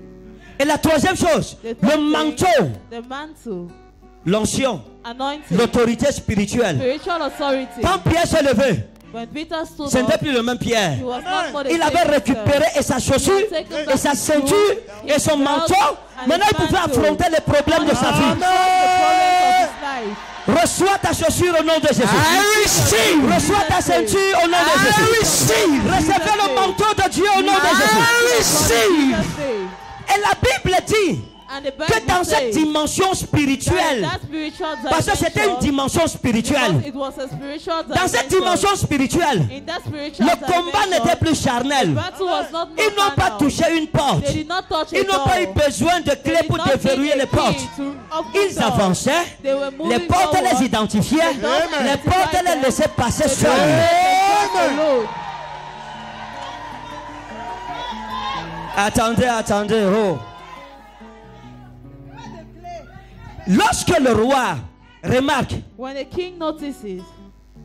Et la troisième chose, le manteau, The mantle, l'onction, anointing, l'autorité spirituelle. spiritual authority. Quand Pierre s'est levé, When Peter stood ce n'était up, plus le même Pierre. he was not more the Il same avait Peter. récupéré et sa chaussure, et sa ceinture, et son manteau. Maintenant, il pouvait affronter les problèmes de sa vie. The problems of his life. Reçois ta chaussure au nom de Jésus. Reçois ta ceinture au nom de Jésus. Recevez le manteau de Dieu au nom de Jésus. Et la Bible dit And the que Bible dans cette says dimension spirituelle, that spiritual parce que c'était une dimension, dimension spirituelle, it was a spiritual dans cette dimension. dimension spirituelle, In that spiritual le combat dimension, n'était plus charnel. the battle was not Ils n'ont pas carnal. touché une porte. They did not touch a Ils n'ont pas eu door. besoin de They clés did pour not need déverrouiller a les key portes. to open Ils doors. avançaient, They were moving les portes les forward. identifiaient, The doors les portes les identified laissaient passer them. seules. Alone. Attendez, oh. Lorsque le roi remarque, When the king notices,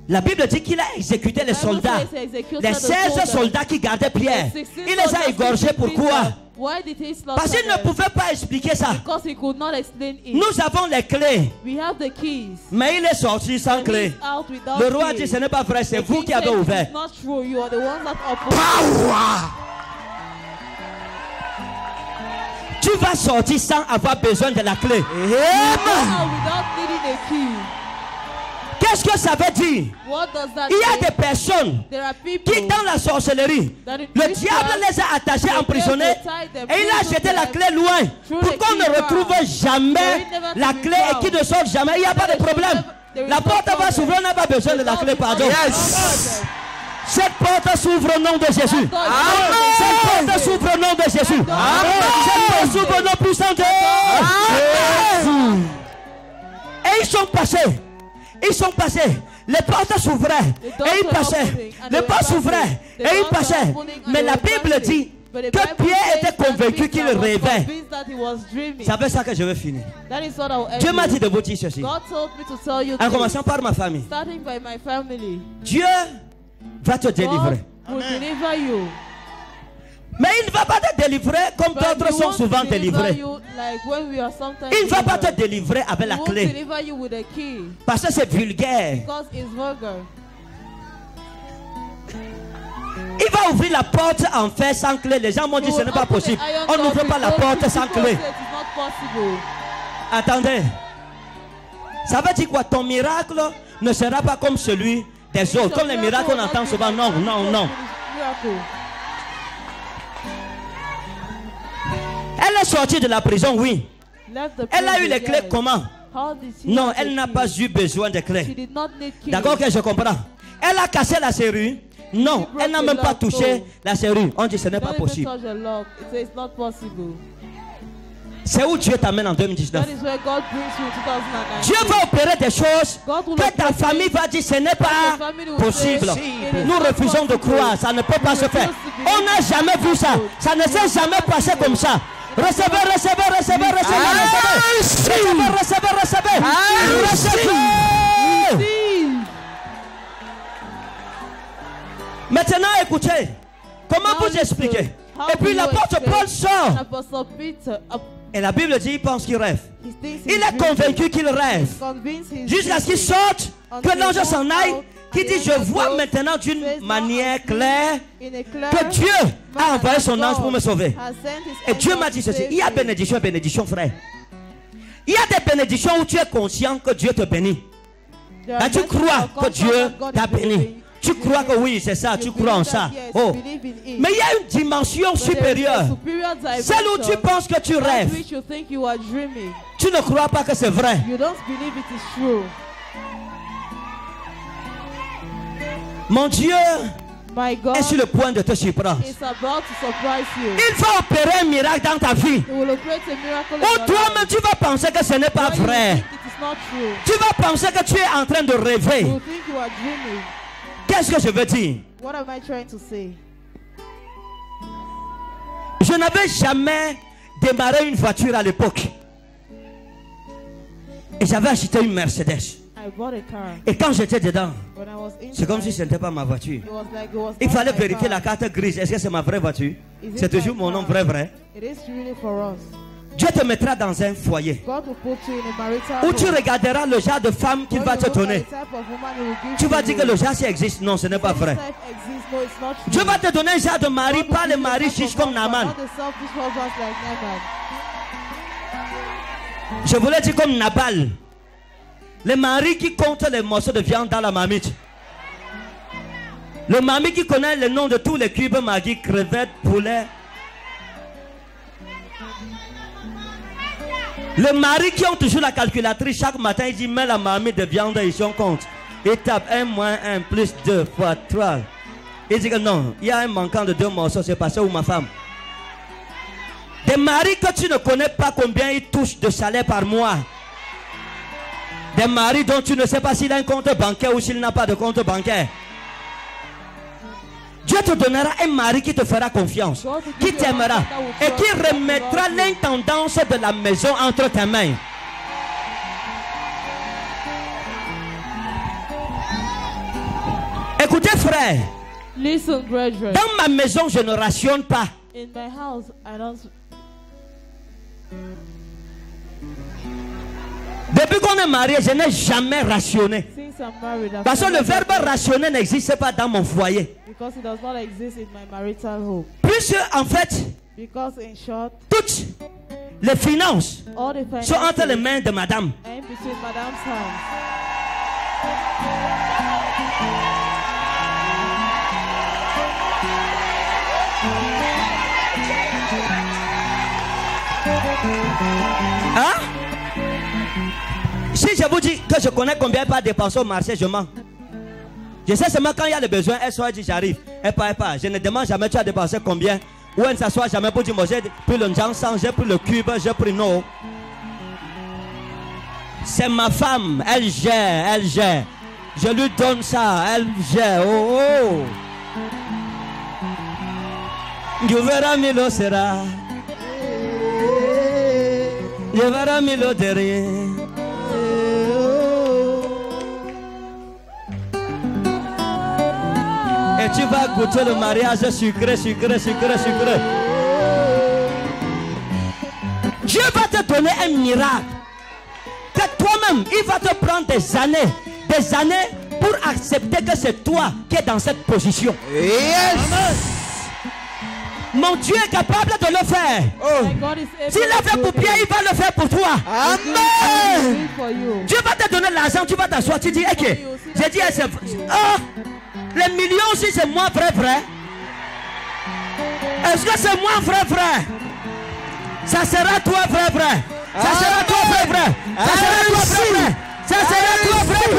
la Bible dit qu'il a exécuté les the Bible soldats. says he executed Les the 16 soldats qui gardaient Pierre, The 16 il les a soldiers égorgés. took Pourquoi? Peter. Why did he slaughter Parce qu'il ne them? pouvait pas expliquer ça. Because he could not explain it. Nous avons les clés, We have the keys. mais il est sorti sans And clés. he's out without Le roi keys. dit, ce n'est pas vrai, c'est The vous king qui avez says, ouvert. "It's not true. You are the ones that opened." Tu vas sortir sans avoir besoin de la clé. Now without needing a key. Qu'est-ce que ça veut dire? What does that Il y a mean? des personnes There are people qui, dans la sorcellerie, le diable les a attachés, emprisonnés, et il a jeté la clé loin pour qu'on ne retrouve jamais la clé et qu'ils ne sortent jamais. Il n'y a pas de problème. La porte va s'ouvrir, on n'a pas besoin de la clé, pardon. Cette porte s'ouvre au nom de Jésus. Cette porte s'ouvre au nom de Jésus. Cette porte s'ouvre au nom puissant de Jésus. Et ils sont passés. Ils sont passés. Les portes s'ouvraient et ils passaient. Les portes s'ouvraient et ils passaient. Mais la Bible dit que Pierre était convaincu qu'il rêvait. C'est avec ça que je vais finir. Dieu m'a dit de vous dire ceci. God told me to tell you En this, commençant par ma famille. starting by my family. Dieu va te délivrer. God will deliver you. Mais il ne va pas te délivrer comme But d'autres he sont won't souvent deliver délivrés. you like when we are sometimes Il ne va pas te delivered. délivrer avec la He won't clé. deliver you with a key Parce que c'est vulgaire. because it's vulgar. Il va ouvrir la porte en fer sans clé. Les gens m'ont dit He ce will n'est pas open the possible. iron On door n'ouvre pas la without porte key. sans People clé. say it is not possible. Attendez. Ça veut dire quoi? Ton miracle ne sera pas comme celui des autres. Comme les miracles qu'on entend souvent. Non, non, non. Miracle. Elle est sortie de la prison, oui. Left the Elle a eu prison, les clés yes. comment? How did she Non, have elle the n'a key? pas eu besoin de She clés. did not need key. D'accord, que je comprends. Elle a cassé la serrure. Non, elle n'a même pas touché la serrure. On dit ce n'est pas Don't even possible. touch the lock. It says it's not possible. C'est où Dieu t'amène en 2019. That is where God brings you in 2019. Dieu va opérer des choses God will que ta operate famille va dire ce n'est pas Your family will possible. say, "It is Nous not refusons de possible." croire, ça ne peut pas se faire. On n'a jamais vu ça. Ça ne s'est jamais passé comme ça. Recevez, recevez, recevez, recevez, recevez. Recevez, recevez, recevez. Receive. Maintenant, écoutez. Comment Now vous expliquer? How Et puis do you l'apôtre explain? Paul sort. Apostle Peter, Et la Bible dit, il pense qu'il rêve. he thinks Il he's est dreaming. convaincu qu'il rêve. He's convinced he's Jusqu'à ce qu'il dreaming. sorte, que Until l'ange he s'en goes aille, out, qui and dit, the je angel vois goes, maintenant d'une says, now manière I see claire in a clear que Dieu a manner envoyé son that ange pour me sauver. has sent his Et Dieu angel m'a dit to ceci, save il y a me. bénédiction et bénédiction, frère. Il y a des bénédictions où tu es conscient que Dieu te bénit. There are Là, tu blessings crois that que come Dieu from God t'a is béni. giving. Tu crois que oui, c'est ça, tu You crois en believe that, ça. yes, Oh. you believe in it. Mais il y a une dimension But there is a supérieure. superior Celle où tu dimension penses que tu that rêves. which you think you are dreaming. Tu ne crois pas que c'est vrai. You don't believe it is true. Mon Dieu My God est sur le point de te surprendre. is about to surprise you. Il va opérer un miracle dans ta vie. He will operate a miracle in Ou your toi-même life. tu vas penser que ce n'est pas Why you vrai. think it is not true. Tu vas penser que tu es en train de You rêver. will think you are dreaming. Qu'est-ce que je veux dire? What am I trying to say? Je n'avais jamais démarré une voiture à l'époque. Et j'avais acheté une Mercedes. I bought a car. Et quand j'étais dedans, When I was c'est comme si inside, ce n'était pas ma voiture. it was like it was Il not fallait my vérifier car. la carte grise. Est-ce que c'est ma vraie voiture? Is it C'est toujours my mon nom car? vrai. It is really for us. Dieu te mettra dans un foyer God will put you in a marital où tu home. regarderas le genre de femme qu'il When va you te look at donner. the type of woman he will give Tu vas to dire you. que le genre ça existe. Non, ce n'est pas This vrai. type exists. No, it's not true. Dieu va te donner un genre de mari, God will pas give le you mari a type chiche of comme husband, Naaman. not the selfish husbands like Naaman. Je voulais dire comme Nabal. Le mari qui compte les morceaux de viande dans la marmite. Le mari qui connaît le nom de tous les cubes Maggi, crevettes, poulets. Le mari qui ont toujours la calculatrice, chaque matin il dit mets la marmite de viande et ils compte. Il tape 1 moins 1 plus 2 fois 3. Il dit que non, il y a un manquant de 2 morceaux, c'est passé où ma femme. Des maris que tu ne connais pas combien ils touchent de salaire par mois. Des maris dont tu ne sais pas s'il a un compte bancaire ou s'il n'a pas de compte bancaire. Dieu te donnera un mari qui te fera confiance, qui t'aimera et qui remettra l'intendance de la maison entre tes mains. Écoutez frère, Listen, brethren. dans ma maison je ne rationne pas. In my house, I don't. Depuis qu'on est marié, je n'ai jamais rationné. Since I'm married, I've Parce que le never verbe rationed rationner n'existe pas dans mon foyer. because it does not exist in my marital home. Puisque en fait, Because in short, toutes les finances all the finances sont entre les mains de madame. are in between Madame's hands. Hein? Si je vous dis que je connais combien elle peut dépenser au marché, je mens. Je sais seulement quand il y a le besoin, elle soit dit j'arrive. Elle part. Je ne demande jamais tu as dépensé combien. Ou elle ne s'assoit jamais pour dire moi j'ai pris le Jansan, j'ai pris le cube, j'ai pris non. C'est ma femme, elle gère. Je lui donne ça, elle gère. Oh. Guvera milo sera. Guvera milo derrière. Et tu vas goûter le mariage sucré. Dieu va te donner un miracle. Que toi-même, il va te prendre des années pour accepter que c'est toi qui es dans cette position. Yes. Mon Dieu est capable de le faire. My God is able S'il l'a to fait do pour Pierre, it. il va le faire pour toi. Amen. Do it for you. Dieu va te donner l'argent, tu vas t'asseoir, tu dis, ok, j'ai dit, les millions aussi c'est moi, frère. Est-ce que c'est moi, frère? Ça sera toi, frère. Ça sera toi, frère. Ça sera toi, frère. Ça sera toi, frère.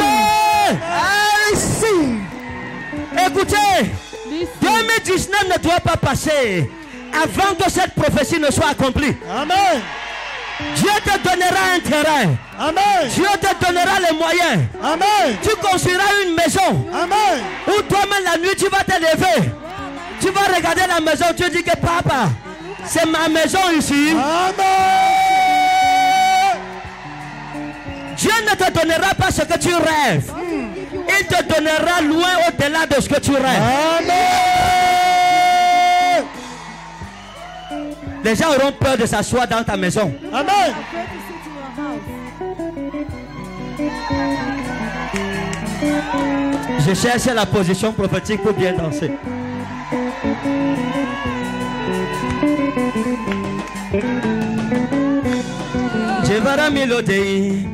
Écoutez, Listen. 2019 ne doit pas passer avant que cette prophétie ne soit accomplie. Amen. Dieu te donnera un terrain. Amen. Dieu te donnera les moyens. Amen. Tu construiras une maison Amen. où toi-même la nuit tu vas te lever. Tu vas regarder la maison, tu dis que papa, c'est ma maison ici. Amen. Dieu ne te donnera pas ce que tu rêves. Il te donnera loin au-delà de ce que tu rêves. Amen. Les gens auront peur de s'asseoir dans ta maison. Amen. Afraid to sit in your house. Je cherche la position prophétique pour bien danser. Jevara milodei,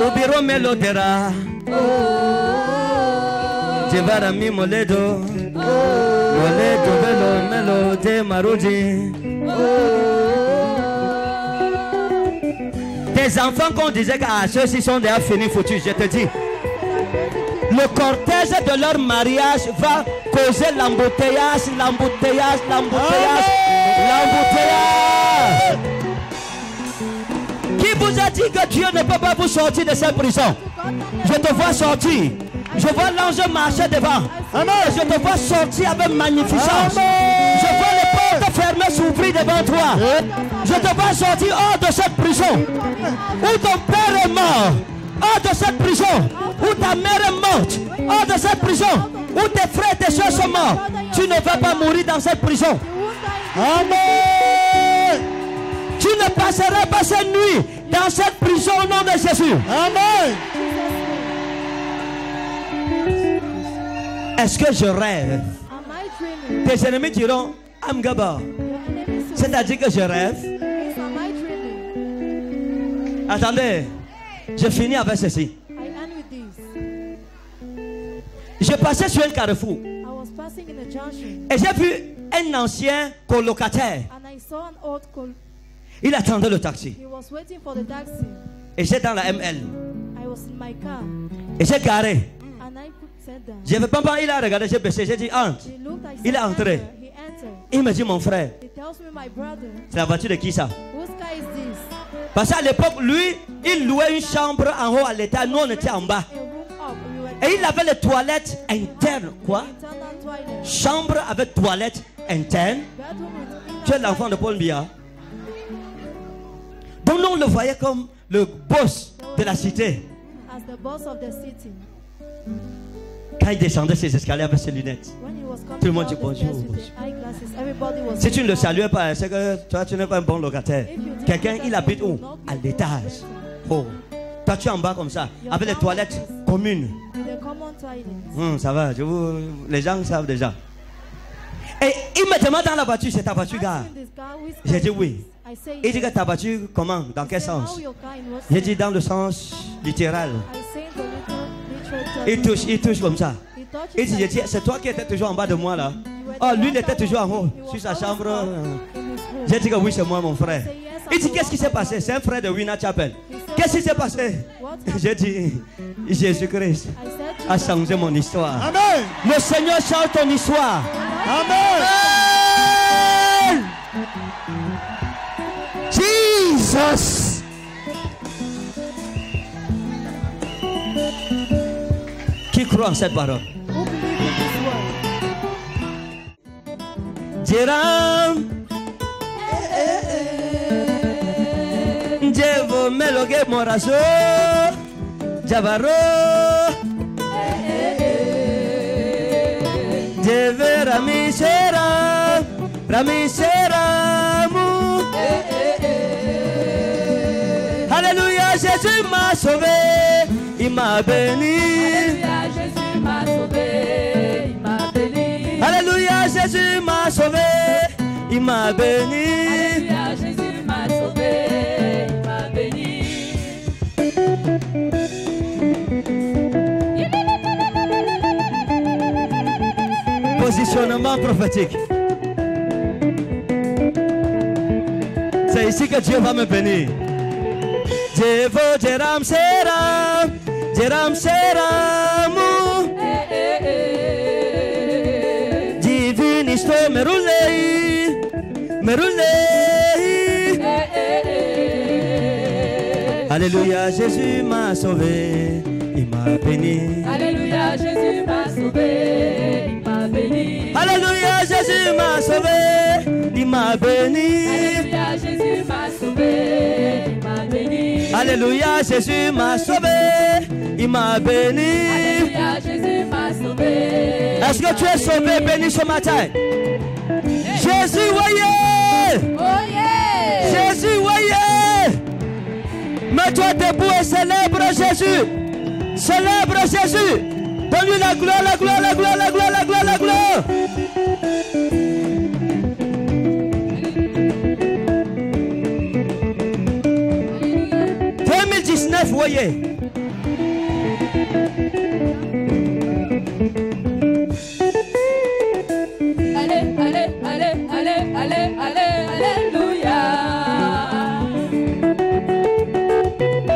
obiro melodera. Jevara mi moledo, moledo velo melode maruji. Tes enfants qu'on disait que ceux-ci sont déjà finis foutus, je te dis. Le cortège de leur mariage va causer l'embouteillage. Qui vous a dit que Dieu ne peut pas vous sortir de cette prison? Je te vois sortir. Je vois l'ange marcher devant. Amen. Je te vois sortir avec magnificence. Amen. Je vois les portes fermées s'ouvrir devant toi. Je te vois sortir hors de cette prison. Où ton père est mort. Hors de cette prison. Où ta mère est morte. Hors de cette prison. Où tes frères et tes soeurs sont morts. Tu ne vas pas mourir dans cette prison. Amen. Tu ne passeras pas cette nuit dans cette prison au nom de Jésus. Amen. Est-ce que je rêve? Tes ennemis diront Amgaba. C'est-à-dire que je rêve. Attendez, je finis avec ceci. Je passais sur un carrefour et j'ai vu un ancien colocataire. Il attendait le taxi. Et j'étais dans la ML. Et j'ai garé. Je ne pas, il a regardé, j'ai baissé, j'ai dit entre. Il est entré. Il me dit mon frère, c'est la voiture de qui ça? Parce qu'à l'époque, lui, il louait une chambre en haut à l'étage, nous on était en bas. Et il avait les toilettes internes, quoi? Chambre avec toilettes internes. Tu es l'enfant de Paul Biya. Donc nous on le voyait comme le boss de la cité. Quand il descendait ses escaliers avec ses lunettes, tout le monde dit bonjour. Si tu ne le saluais pas, c'est que toi tu n'es pas un bon locataire. Quelqu'un, il habite où? À l'étage. Oh. Toi tu es en bas comme ça, avec les toilettes communes. Ça va, les gens savent déjà. Et il me demande dans la voiture, c'est ta voiture, gars? J'ai dit oui. Il dit que ta voiture, comment? Dans quel sens? J'ai dit dans le sens littéral. Il touche comme ça. Il dit, c'est toi qui étais toujours en bas de moi là. Oh, lui il était toujours en haut, sur sa chambre. J'ai dit que oui, c'est moi mon frère. Il dit, qu'est-ce qui s'est passé? C'est un frère de Winner Chapel. Qu'est-ce qui s'est passé? J'ai dit, Jésus-Christ a changé mon histoire. Amen. Le Seigneur change ton histoire. Amen. Jesus. Qui croit en cette parole? Jéram Jevo meloge morazo Javaro Jeve Ramisera Mu. Alléluia, Jésus m'a sauvé, il m'a béni. Alléluia, Jésus m'a sauvé, il m'a béni. Alléluia, Jésus m'a sauvé, il m'a béni. Alléluia, Jésus m'a sauvé, il m'a béni. Positionnement prophétique. C'est ici que Dieu va me bénir. Jevo Jeram Seram, Jeram Seramu. Divine histoire merulei, merulei. Alléluia, Jésus m'a sauvé, il m'a béni. Alléluia, Jésus m'a sauvé, il m'a béni. Alléluia, Jésus m'a sauvé, il m'a béni. Alléluia, Jésus m'a sauvé, il m'a béni. Alléluia, Jésus m'a sauvé, il m'a béni. Alléluia, Jésus m'a sauvé. Est-ce que tu es sauvé, béni ce matin? Jésus, voyez! Oh yeah! Jésus, voyez! Mets-toi debout et célèbre Jésus! Célèbre Jésus! Donne-lui la gloire, la gloire, la gloire, la gloire, la gloire, la gloire! Voyez. Allez, allez, allez, allez, allez, allez, alléluia.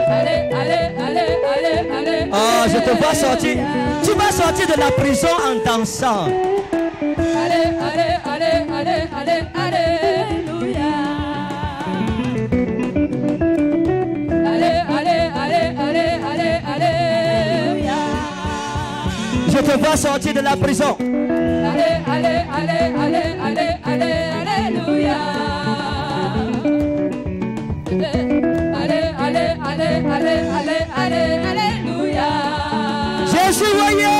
Allez, allez, allez, allez, allez. Oh, je te vois sortir. Tu vas sortir de la prison en dansant. Allez, allez, allez, allez, allez, alléluia. Je te vois sortir de la prison. Allez, allez, allez, allez, allez, allez, voyez.